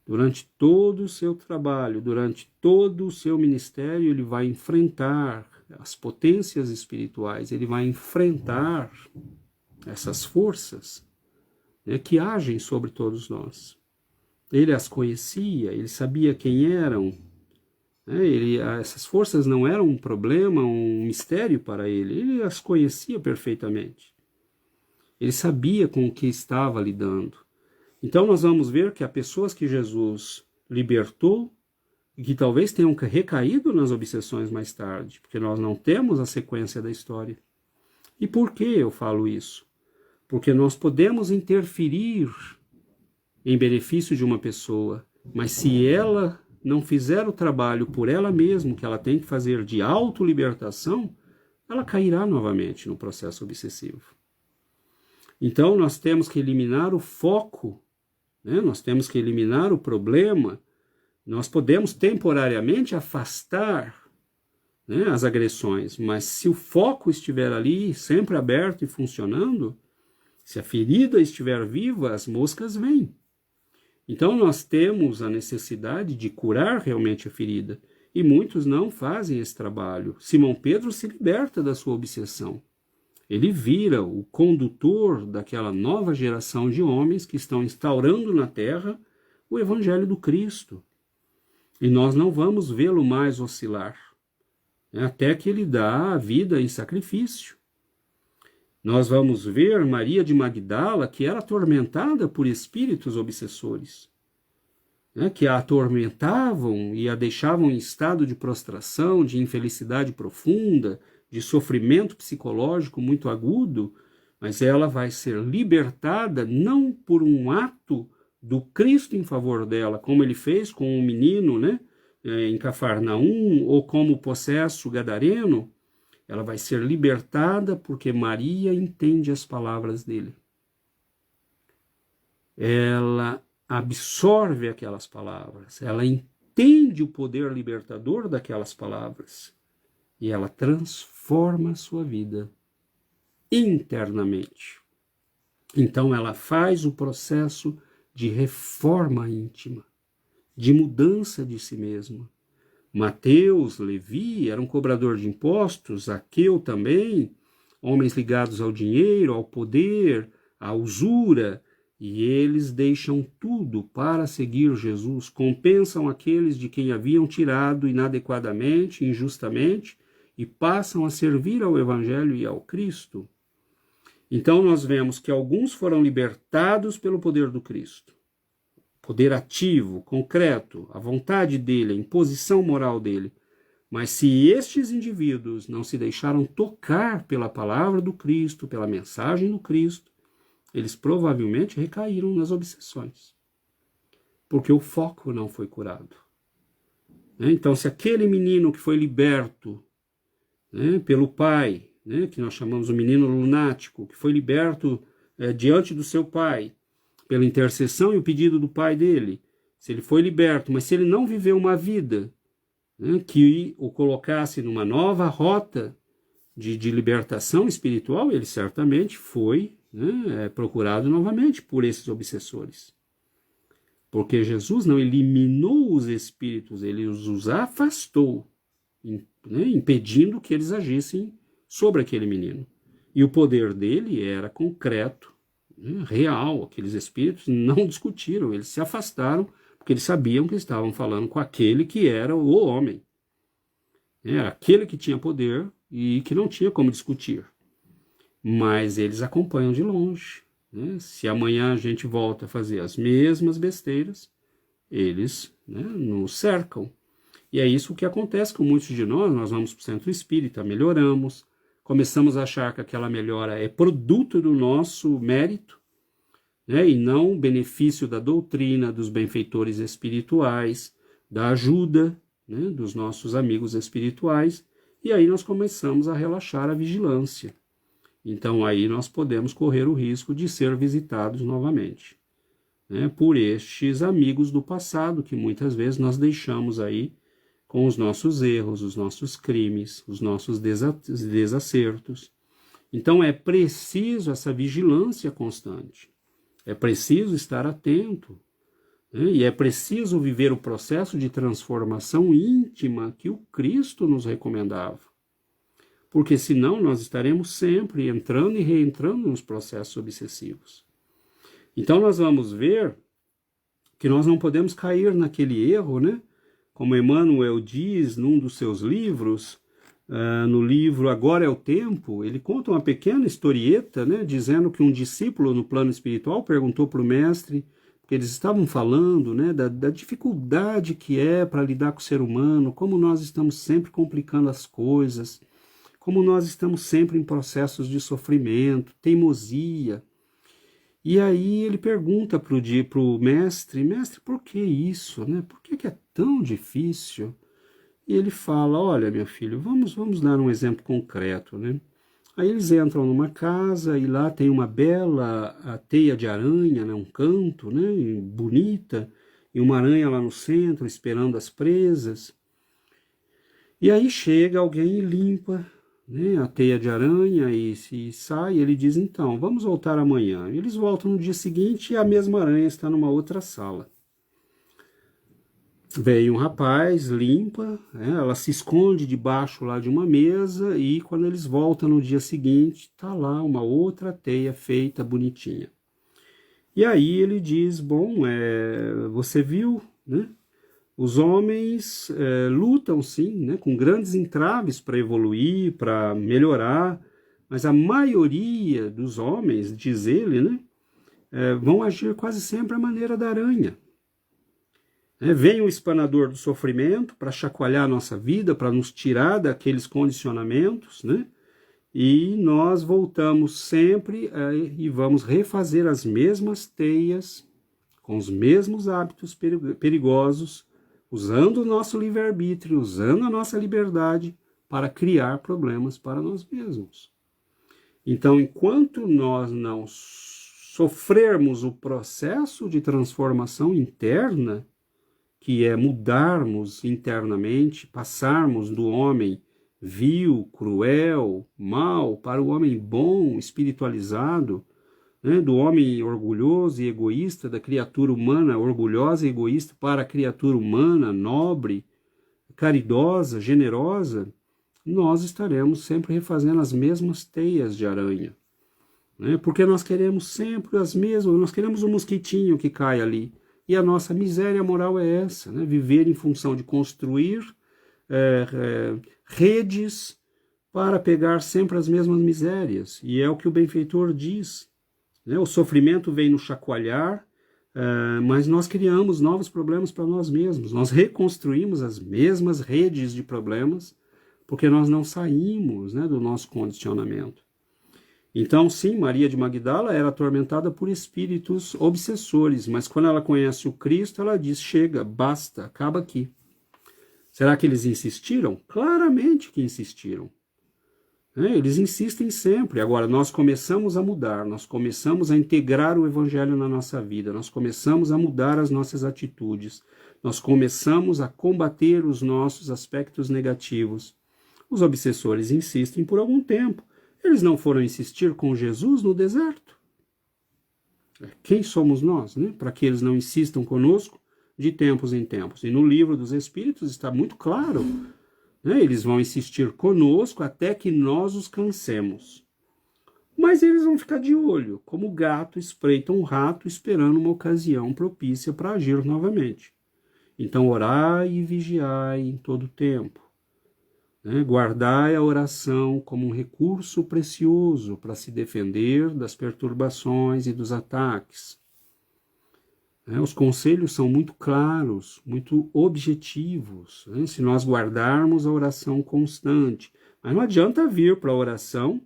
durante todo o seu trabalho, durante todo o seu ministério, ele vai enfrentar as potências espirituais, ele vai enfrentar essas forças, né, que agem sobre todos nós. Ele as conhecia, ele sabia quem eram, né, essas forças não eram um problema, um mistério para ele as conhecia perfeitamente. Ele sabia com o que estava lidando. Então nós vamos ver que há pessoas que Jesus libertou e que talvez tenham recaído nas obsessões mais tarde, porque nós não temos a sequência da história. E por que eu falo isso? Porque nós podemos interferir em benefício de uma pessoa, mas se ela não fizer o trabalho por ela mesma, que ela tem que fazer de autolibertação, ela cairá novamente no processo obsessivo. Então nós temos que eliminar o foco, né? Nós temos que eliminar o problema. Nós podemos temporariamente afastar, né, as agressões, mas se o foco estiver ali, sempre aberto e funcionando, se a ferida estiver viva, as moscas vêm. Então nós temos a necessidade de curar realmente a ferida, e muitos não fazem esse trabalho. Simão Pedro se liberta da sua obsessão. Ele vira o condutor daquela nova geração de homens que estão instaurando na terra o Evangelho do Cristo. E nós não vamos vê-lo mais oscilar, né, até que ele dá a vida em sacrifício. Nós vamos ver Maria de Magdala, que era atormentada por espíritos obsessores. né, que a atormentavam e a deixavam em estado de prostração, de infelicidade profunda, de sofrimento psicológico muito agudo, mas ela vai ser libertada não por um ato do Cristo em favor dela, como ele fez com um menino, né, em Cafarnaum, ou como o possesso gadareno. Ela vai ser libertada porque Maria entende as palavras dele. Ela absorve aquelas palavras, ela entende o poder libertador daquelas palavras e ela transforma a sua vida internamente. Então ela faz o processo de reforma íntima, de mudança de si mesma. Mateus, Levi, era um cobrador de impostos, Zaqueu também, homens ligados ao dinheiro, ao poder, à usura, e eles deixam tudo para seguir Jesus, compensam aqueles de quem haviam tirado inadequadamente, injustamente, e passam a servir ao Evangelho e ao Cristo. Então nós vemos que alguns foram libertados pelo poder do Cristo. Poder ativo, concreto, a vontade dele, a imposição moral dele. Mas se estes indivíduos não se deixaram tocar pela palavra do Cristo, pela mensagem do Cristo, eles provavelmente recaíram nas obsessões. Porque o foco não foi curado. Então, se aquele menino que foi liberto, né, pelo pai, né, que nós chamamos o menino lunático, que foi liberto diante do seu pai, pela intercessão e o pedido do pai dele, se ele foi liberto, mas se ele não viveu uma vida, né, que o colocasse numa nova rota de libertação espiritual, ele certamente foi, né, procurado novamente por esses obsessores. Porque Jesus não eliminou os espíritos, ele os afastou, né, impedindo que eles agissem sobre aquele menino. E o poder dele era concreto, né, real. Aqueles espíritos não discutiram, eles se afastaram, porque eles sabiam que estavam falando com aquele que era o homem. Era aquele que tinha poder e que não tinha como discutir. Mas eles acompanham de longe. Né? Se amanhã a gente volta a fazer as mesmas besteiras, eles, né, nos cercam. E é isso que acontece com muitos de nós. Nós vamos para o centro espírita, melhoramos, começamos a achar que aquela melhora é produto do nosso mérito, né, e não benefício da doutrina, dos benfeitores espirituais, da ajuda, né, dos nossos amigos espirituais, e aí nós começamos a relaxar a vigilância. Então aí nós podemos correr o risco de ser visitados novamente, né, por estes amigos do passado, que muitas vezes nós deixamos aí com os nossos erros, os nossos crimes, os nossos desacertos. Então é preciso essa vigilância constante, é preciso estar atento, né? E é preciso viver o processo de transformação íntima que o Cristo nos recomendava. Porque senão nós estaremos sempre entrando e reentrando nos processos obsessivos. Então nós vamos ver que nós não podemos cair naquele erro, né? Como Emmanuel diz num dos seus livros, no livro Agora é o Tempo, ele conta uma pequena historieta, né, dizendo que um discípulo no plano espiritual perguntou para o mestre, porque eles estavam falando, né, da dificuldade que é para lidar com o ser humano, como nós estamos sempre complicando as coisas, como nós estamos sempre em processos de sofrimento, teimosia. E aí ele pergunta para o mestre, por que isso? Né? Por que é tão difícil? E ele fala, olha, meu filho, vamos dar um exemplo concreto. Né? Aí eles entram numa casa e lá tem uma bela teia de aranha, né? Um canto, né? Bonita, e uma aranha lá no centro esperando as presas. E aí chega alguém e limpa, né, a teia de aranha e se sai, ele diz, então, vamos voltar amanhã. Eles voltam no dia seguinte e a mesma aranha está numa outra sala. Vem um rapaz, limpa, né, ela se esconde debaixo lá de uma mesa e quando eles voltam no dia seguinte, está lá uma outra teia feita, bonitinha. E aí ele diz, bom, você viu, né? Os homens lutam, sim, né, com grandes entraves para evoluir, para melhorar, mas a maioria dos homens, diz ele, né, vão agir quase sempre à maneira da aranha. Vem o espanador do sofrimento para chacoalhar a nossa vida, para nos tirar daqueles condicionamentos, né? E nós voltamos sempre e vamos refazer as mesmas teias, com os mesmos hábitos perigosos, usando o nosso livre-arbítrio, usando a nossa liberdade para criar problemas para nós mesmos. Então, enquanto nós não sofrermos o processo de transformação interna, que é mudarmos internamente, passarmos do homem vil, cruel, mau, para o homem bom, espiritualizado, né, do homem orgulhoso e egoísta, da criatura humana orgulhosa e egoísta, para a criatura humana, nobre, caridosa, generosa, nós estaremos sempre refazendo as mesmas teias de aranha. Né, porque nós queremos sempre as mesmas, nós queremos um mosquitinho que cai ali. E a nossa miséria moral é essa, né, viver em função de construir redes para pegar sempre as mesmas misérias. E é o que o benfeitor diz. Né? O sofrimento vem nos chacoalhar, mas nós criamos novos problemas para nós mesmos. Nós reconstruímos as mesmas redes de problemas porque nós não saímos, né, do nosso condicionamento. Então, sim, Maria de Magdala era atormentada por espíritos obsessores, mas quando ela conhece o Cristo, ela diz, chega, basta, acaba aqui. Será que eles insistiram? Claramente que insistiram. Eles insistem sempre. Agora, nós começamos a mudar, nós começamos a integrar o Evangelho na nossa vida, nós começamos a mudar as nossas atitudes, nós começamos a combater os nossos aspectos negativos. Os obsessores insistem por algum tempo. Eles não foram insistir com Jesus no deserto? Quem somos nós, né? Para que eles não insistam conosco de tempos em tempos. E no livro dos Espíritos está muito claro, né? Eles vão insistir conosco até que nós os cansemos. Mas eles vão ficar de olho, como o gato espreita um rato esperando uma ocasião propícia para agir novamente. Então orai e vigiai em todo tempo. Guardai a oração como um recurso precioso para se defender das perturbações e dos ataques. Os conselhos são muito claros, muito objetivos, se nós guardarmos a oração constante. Mas não adianta vir para a oração,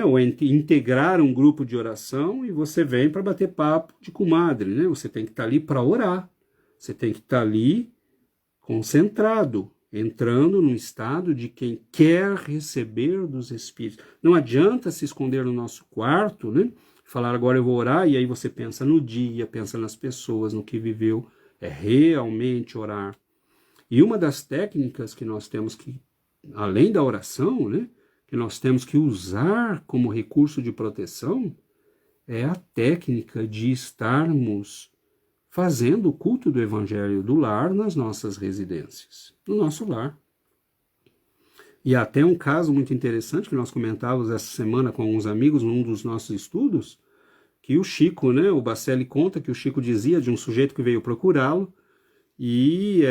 ou integrar um grupo de oração e você vem para bater papo de comadre. Você tem que estar ali para orar, você tem que estar ali concentrado, entrando num estado de quem quer receber dos Espíritos. Não adianta se esconder no nosso quarto, falar agora eu vou orar, e aí você pensa no dia, pensa nas pessoas, no que viveu. É realmente orar. E uma das técnicas que nós temos que, além da oração, que nós temos que usar como recurso de proteção, é a técnica de estarmos fazendo o culto do Evangelho do lar nas nossas residências, no nosso lar. E até um caso muito interessante que nós comentávamos essa semana com alguns amigos num dos nossos estudos, que o Chico, o Bacelli conta que o Chico dizia de um sujeito que veio procurá-lo e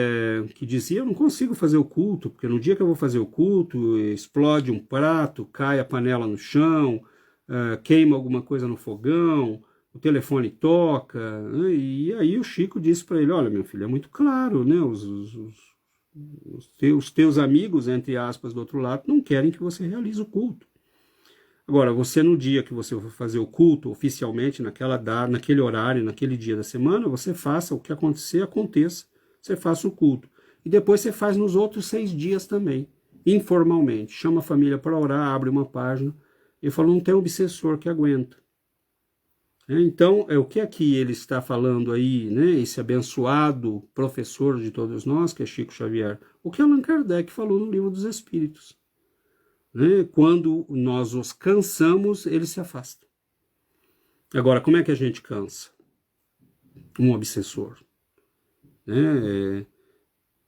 que dizia, eu não consigo fazer o culto, porque no dia que eu vou fazer o culto, explode um prato, cai a panela no chão, queima alguma coisa no fogão, o telefone toca, e aí o Chico disse para ele, olha, meu filho, é muito claro, os teus amigos, entre aspas, do outro lado, não querem que você realize o culto. Agora, você no dia que você for fazer o culto, oficialmente, naquele horário, naquele dia da semana, você faça o que acontecer, aconteça, você faça o culto. E depois você faz nos outros 6 dias também, informalmente. Chama a família para orar, abre uma página, e fala, não tem obsessor que aguenta. Então, o que aqui ele está falando aí, esse abençoado professor de todos nós, que é Chico Xavier, o que Allan Kardec falou no Livro dos Espíritos. Quando nós os cansamos, eles se afastam. Agora, como é que a gente cansa um obsessor?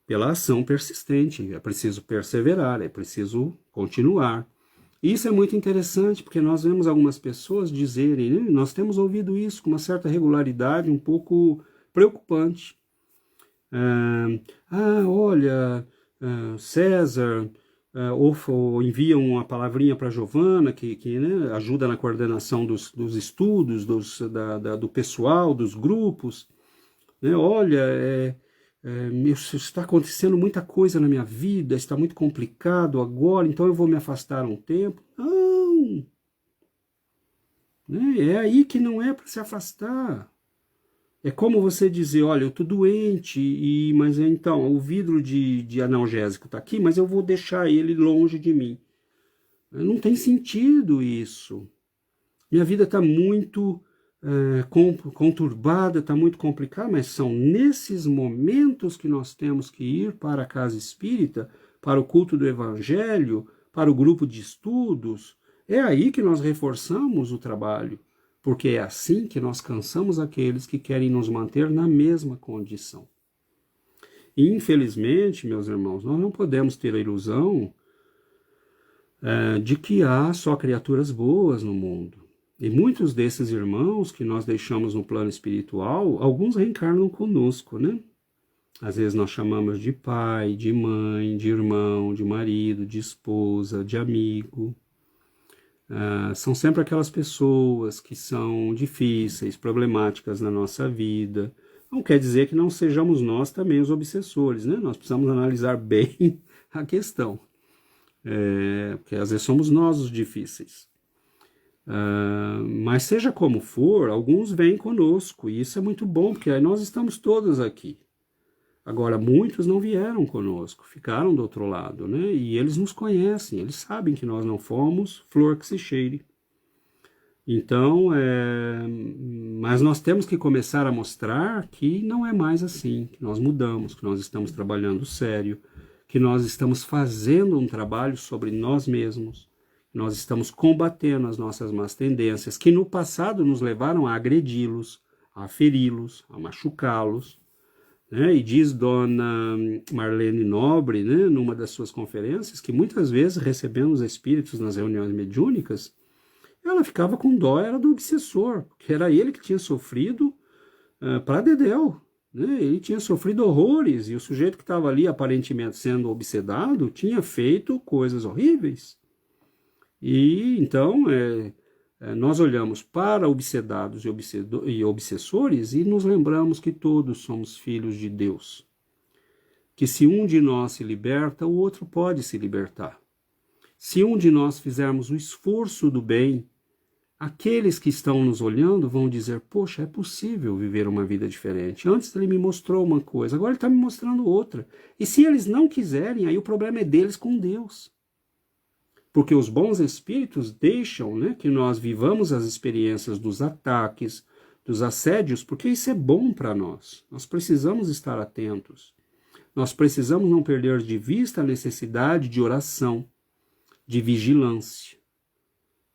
Pela ação persistente, é preciso perseverar, é preciso continuar. Isso é muito interessante, porque nós vemos algumas pessoas dizerem, nós temos ouvido isso com uma certa regularidade, um pouco preocupante. Olha, César, ou enviam uma palavrinha para Giovana, que ajuda na coordenação dos estudos, do pessoal, dos grupos. Olha, está acontecendo muita coisa na minha vida, está muito complicado agora, então eu vou me afastar um tempo. Não! Né? É aí que não é para se afastar. É como você dizer, olha, eu estou doente, mas então, o vidro de analgésico está aqui, mas eu vou deixar ele longe de mim. Não tem sentido isso. Minha vida está muito conturbada, está muito complicada, mas são nesses momentos que nós temos que ir para a casa espírita, para o culto do evangelho, para o grupo de estudos. É aí que nós reforçamos o trabalho, porque é assim que nós cansamos aqueles que querem nos manter na mesma condição. E, infelizmente, meus irmãos, nós não podemos ter a ilusão de que há só criaturas boas no mundo. E muitos desses irmãos que nós deixamos no plano espiritual, alguns reencarnam conosco, né? Às vezes nós chamamos de pai, de mãe, de irmão, de marido, de esposa, de amigo. São sempre aquelas pessoas que são difíceis, problemáticas na nossa vida. Não quer dizer que não sejamos nós também os obsessores, né? Nós precisamos analisar bem a questão. Porque às vezes somos nós os difíceis. Mas seja como for, alguns vêm conosco, e isso é muito bom, porque aí nós estamos todos aqui. Agora, muitos não vieram conosco, ficaram do outro lado, né? E eles nos conhecem, eles sabem que nós não fomos flor que se cheire. Então, mas nós temos que começar a mostrar que não é mais assim, que nós mudamos, que nós estamos trabalhando sério, que nós estamos fazendo um trabalho sobre nós mesmos, que nós estamos combatendo as nossas más tendências, que no passado nos levaram a agredi-los, a feri-los, a machucá-los. E diz Dona Marlene Nobre, né, numa das suas conferências, que muitas vezes, recebendo os espíritos nas reuniões mediúnicas, ela ficava com dó, era do obsessor, porque era ele que tinha sofrido para dedéu, né? Ele tinha sofrido horrores, e o sujeito que estava ali aparentemente sendo obsedado tinha feito coisas horríveis. E então nós olhamos para obsedados e obsessores e nos lembramos que todos somos filhos de Deus. Que se um de nós se liberta, o outro pode se libertar. Se um de nós fizermos o esforço do bem, aqueles que estão nos olhando vão dizer, poxa, é possível viver uma vida diferente. Antes ele me mostrou uma coisa, agora ele está me mostrando outra. E se eles não quiserem, aí o problema é deles com Deus. Porque os bons espíritos deixam, né, que nós vivamos as experiências dos ataques, dos assédios, porque isso é bom para nós. Nós precisamos estar atentos. Nós precisamos não perder de vista a necessidade de oração, de vigilância,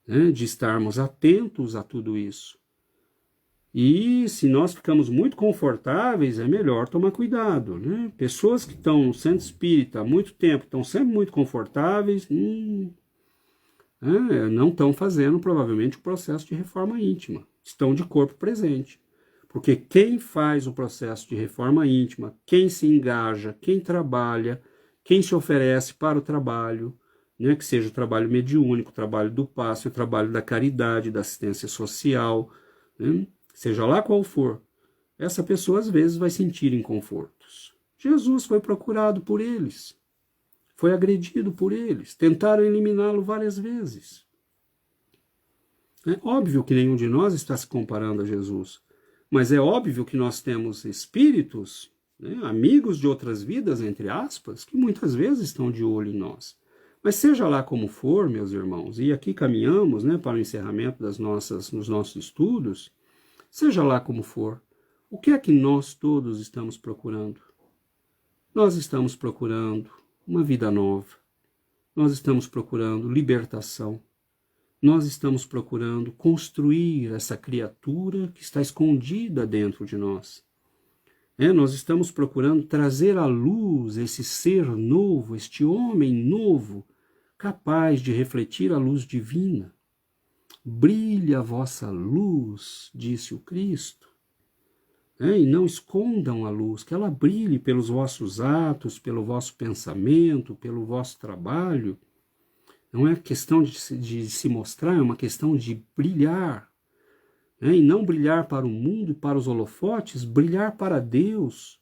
né, de estarmos atentos a tudo isso. E se nós ficamos muito confortáveis, é melhor tomar cuidado, né? Pessoas que estão no centro espírita há muito tempo, estão sempre muito confortáveis, não estão fazendo provavelmente o processo de reforma íntima, estão de corpo presente. Porque quem faz o processo de reforma íntima, quem se engaja, quem trabalha, quem se oferece para o trabalho, né, que seja o trabalho mediúnico, o trabalho do passe, o trabalho da caridade, da assistência social, né, seja lá qual for, essa pessoa às vezes vai sentir inconfortos. Jesus foi procurado por eles. Foi agredido por eles, tentaram eliminá-lo várias vezes. É óbvio que nenhum de nós está se comparando a Jesus, mas é óbvio que nós temos espíritos, né, amigos de outras vidas, entre aspas, que muitas vezes estão de olho em nós. Mas seja lá como for, meus irmãos, e aqui caminhamos, né, para o encerramento dos nossos estudos, seja lá como for, o que é que nós todos estamos procurando? Nós estamos procurando uma vida nova. Nós estamos procurando libertação. Nós estamos procurando construir essa criatura que está escondida dentro de nós. Nós estamos procurando trazer à luz esse ser novo, este homem novo, capaz de refletir a luz divina. Brilhe a vossa luz, disse o Cristo. E não escondam a luz, que ela brilhe pelos vossos atos, pelo vosso pensamento, pelo vosso trabalho. Não é questão de se mostrar, é uma questão de brilhar. E não brilhar para o mundo e para os holofotes, brilhar para Deus.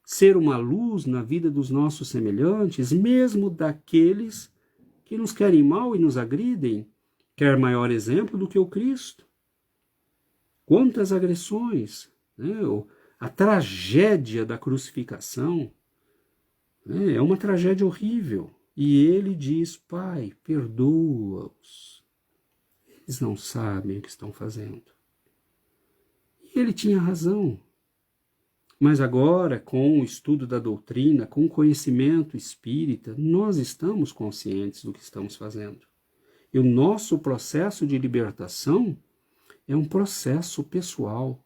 ser uma luz na vida dos nossos semelhantes, mesmo daqueles que nos querem mal e nos agridem. Quer maior exemplo do que o Cristo? Quantas agressões, né? A tragédia da crucificação, né? É uma tragédia horrível. E ele diz: Pai, perdoa-os. Eles não sabem o que estão fazendo. E ele tinha razão. Mas agora, com o estudo da doutrina, com o conhecimento espírita, nós estamos conscientes do que estamos fazendo. E o nosso processo de libertação é um processo pessoal.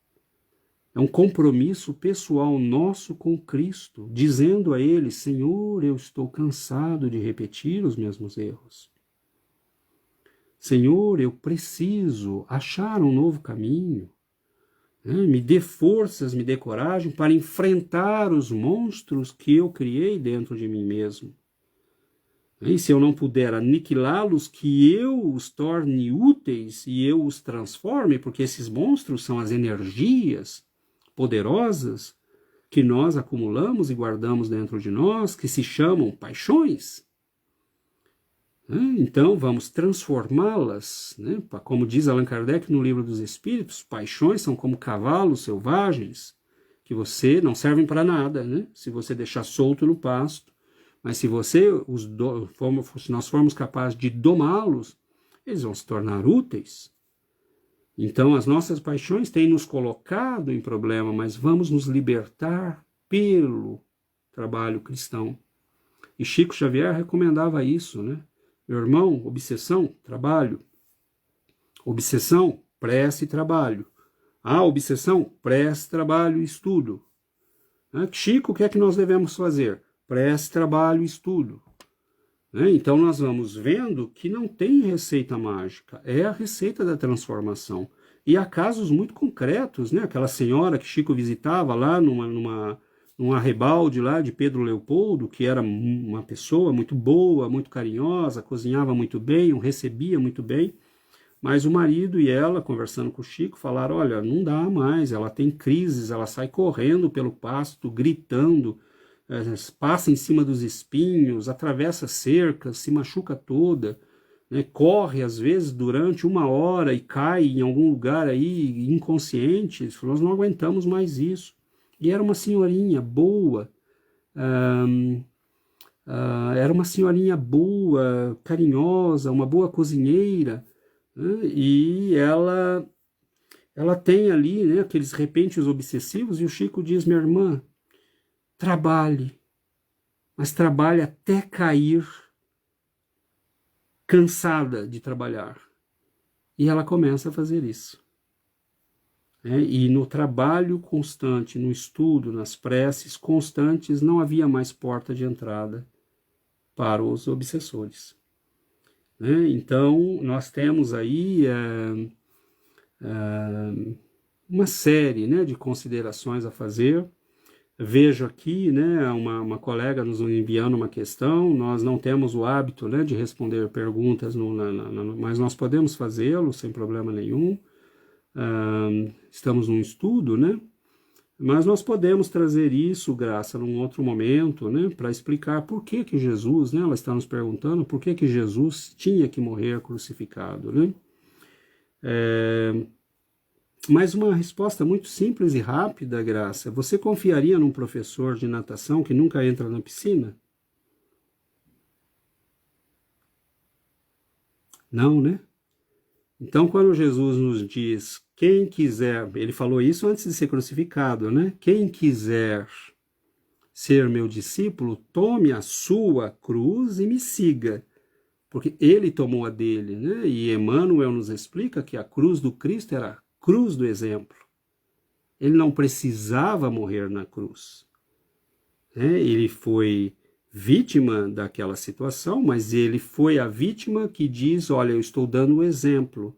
É um compromisso pessoal nosso com Cristo, dizendo a Ele: Senhor, eu estou cansado de repetir os mesmos erros. Senhor, eu preciso achar um novo caminho. Me dê forças, me dê coragem para enfrentar os monstros que eu criei dentro de mim mesmo. E se eu não puder aniquilá-los, que eu os torne úteis e eu os transforme, porque esses monstros são as energias poderosas que nós acumulamos e guardamos dentro de nós, que se chamam paixões. Então vamos transformá-las, né? Como diz Allan Kardec no Livro dos Espíritos, paixões são como cavalos selvagens, que você não servem para nada, né? Se você deixar solto no pasto. Mas se nós formos capazes de domá-los, eles vão se tornar úteis. Então as nossas paixões têm nos colocado em problema, mas vamos nos libertar pelo trabalho cristão. E Chico Xavier recomendava isso, né? Meu irmão, obsessão, trabalho. Obsessão, prece e trabalho. Obsessão, prece, trabalho e estudo. Chico, o que é que nós devemos fazer? Prece, trabalho e estudo. Então nós vamos vendo que não tem receita mágica, é a receita da transformação. E há casos muito concretos, né? Aquela senhora que Chico visitava lá num arrebalde lá de Pedro Leopoldo, que era uma pessoa muito boa, muito carinhosa, cozinhava muito bem, o recebia muito bem, mas o marido e ela, conversando com o Chico, falaram: olha, não dá mais, ela tem crises, ela sai correndo pelo pasto, gritando, passa em cima dos espinhos, atravessa cercas, se machuca toda, né? Corre às vezes durante 1 hora e cai em algum lugar aí inconsciente. Nós não aguentamos mais isso. E era uma senhorinha boa, era uma senhorinha boa, carinhosa, uma boa cozinheira, né? E ela tem ali, né, aqueles repentes obsessivos, e o Chico diz: minha irmã, trabalhe, mas trabalhe até cair cansada de trabalhar. E ela começa a fazer isso. E no trabalho constante, no estudo, nas preces constantes, não havia mais porta de entrada para os obsessores. Então, nós temos aí uma série, né, de considerações a fazer. Vejo aqui, né, uma colega nos enviando uma questão. Nós não temos o hábito, né, de responder perguntas, mas nós podemos fazê-lo sem problema nenhum. Estamos num estudo, né? Mas nós podemos trazer isso, Graça, num outro momento, né, para explicar por que Jesus, né, ela está nos perguntando por que Jesus tinha que morrer crucificado, né? Mas uma resposta muito simples e rápida, Graça: você confiaria num professor de natação que nunca entra na piscina? Não, né? Então, quando Jesus nos diz: quem quiser, ele falou isso antes de ser crucificado, né? Quem quiser ser meu discípulo, tome a sua cruz e me siga. Porque ele tomou a dele, né? E Emmanuel nos explica que a cruz do Cristo era a cruz do exemplo. Ele não precisava morrer na cruz. Ele foi vítima daquela situação, mas ele foi a vítima que diz: olha, eu estou dando o exemplo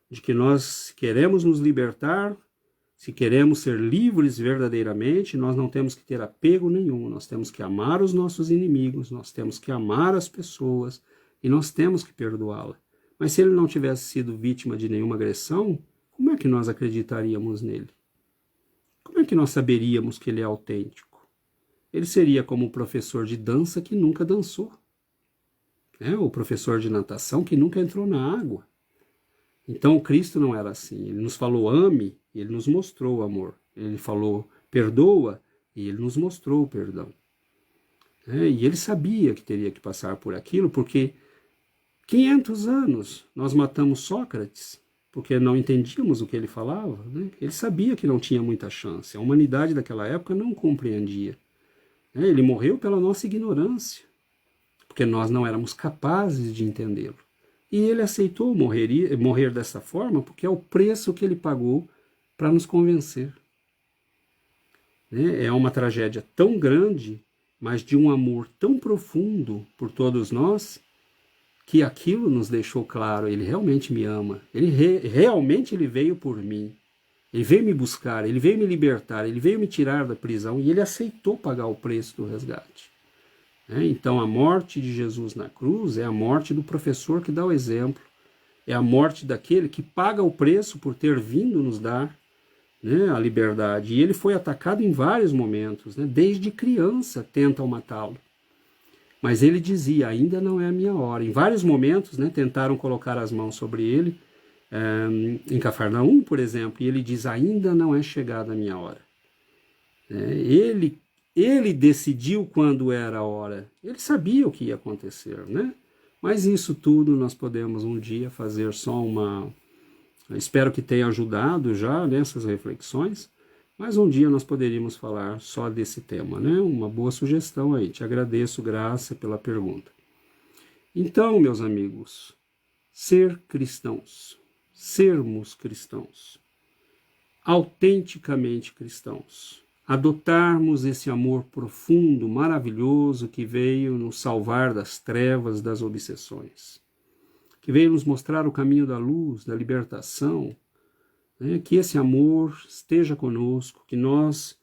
de que nós queremos nos libertar, se queremos ser livres verdadeiramente, nós não temos que ter apego nenhum, nós temos que amar os nossos inimigos, nós temos que amar as pessoas e nós temos que perdoá-la. Mas se ele não tivesse sido vítima de nenhuma agressão, como é que nós acreditaríamos nele? Como é que nós saberíamos que ele é autêntico? ele seria como o professor de dança que nunca dançou, né? O professor de natação que nunca entrou na água. Então, Cristo não era assim. Ele nos falou ame, e ele nos mostrou o amor. Ele falou perdoa, e ele nos mostrou o perdão. E ele sabia que teria que passar por aquilo, porque 500 anos nós matamos Sócrates, porque não entendíamos o que ele falava, né? Ele sabia que não tinha muita chance. A humanidade daquela época não compreendia. Ele morreu pela nossa ignorância, porque nós não éramos capazes de entendê-lo. E ele aceitou morrer dessa forma, porque é o preço que ele pagou para nos convencer. É uma tragédia tão grande, mas de um amor tão profundo por todos nós, que aquilo nos deixou claro, ele realmente me ama, realmente ele veio por mim, ele veio me buscar, ele veio me libertar, ele veio me tirar da prisão e ele aceitou pagar o preço do resgate. Então a morte de Jesus na cruz é a morte do professor que dá o exemplo, é a morte daquele que paga o preço por ter vindo nos dar, né, a liberdade. E ele foi atacado em vários momentos, né? Desde criança tentam matá-lo. Mas ele dizia, ainda não é a minha hora. Em vários momentos, né, tentaram colocar as mãos sobre ele, em Cafarnaum, por exemplo, e ele diz, ainda não é chegada a minha hora. Ele decidiu quando era a hora. Ele sabia o que ia acontecer, né? Mas isso tudo nós podemos um dia fazer só uma... Espero que tenha ajudado já nessas reflexões, mas um dia nós poderíamos falar só desse tema, né? Uma boa sugestão aí. Te agradeço, Graça, pela pergunta. Então, meus amigos, ser cristãos, sermos cristãos, autenticamente cristãos, adotarmos esse amor profundo, maravilhoso que veio nos salvar das trevas, das obsessões, que veio nos mostrar o caminho da luz, da libertação, né? Que esse amor esteja conosco, que nós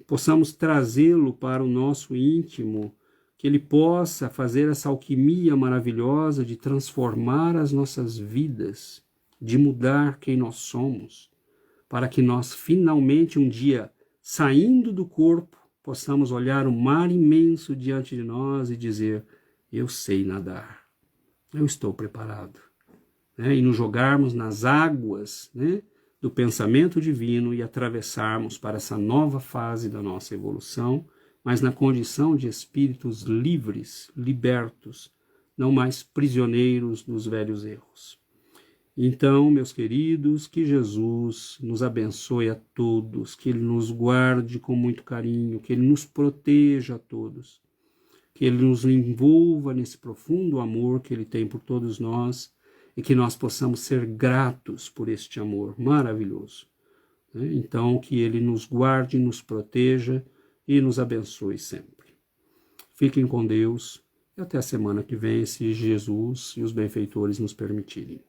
possamos trazê-lo para o nosso íntimo, que ele possa fazer essa alquimia maravilhosa de transformar as nossas vidas, de mudar quem nós somos, para que nós finalmente um dia, saindo do corpo, possamos olhar o mar imenso diante de nós e dizer, eu sei nadar. Eu estou preparado. E nos jogarmos nas águas, né, do pensamento divino e atravessarmos para essa nova fase da nossa evolução, mas na condição de espíritos livres, libertos, não mais prisioneiros dos velhos erros. Então, meus queridos, que Jesus nos abençoe a todos, que Ele nos guarde com muito carinho, que Ele nos proteja a todos, que Ele nos envolva nesse profundo amor que Ele tem por todos nós e que nós possamos ser gratos por este amor maravilhoso. Então, que Ele nos guarde, nos proteja e nos abençoe sempre. Fiquem com Deus e até a semana que vem, se Jesus e os benfeitores nos permitirem.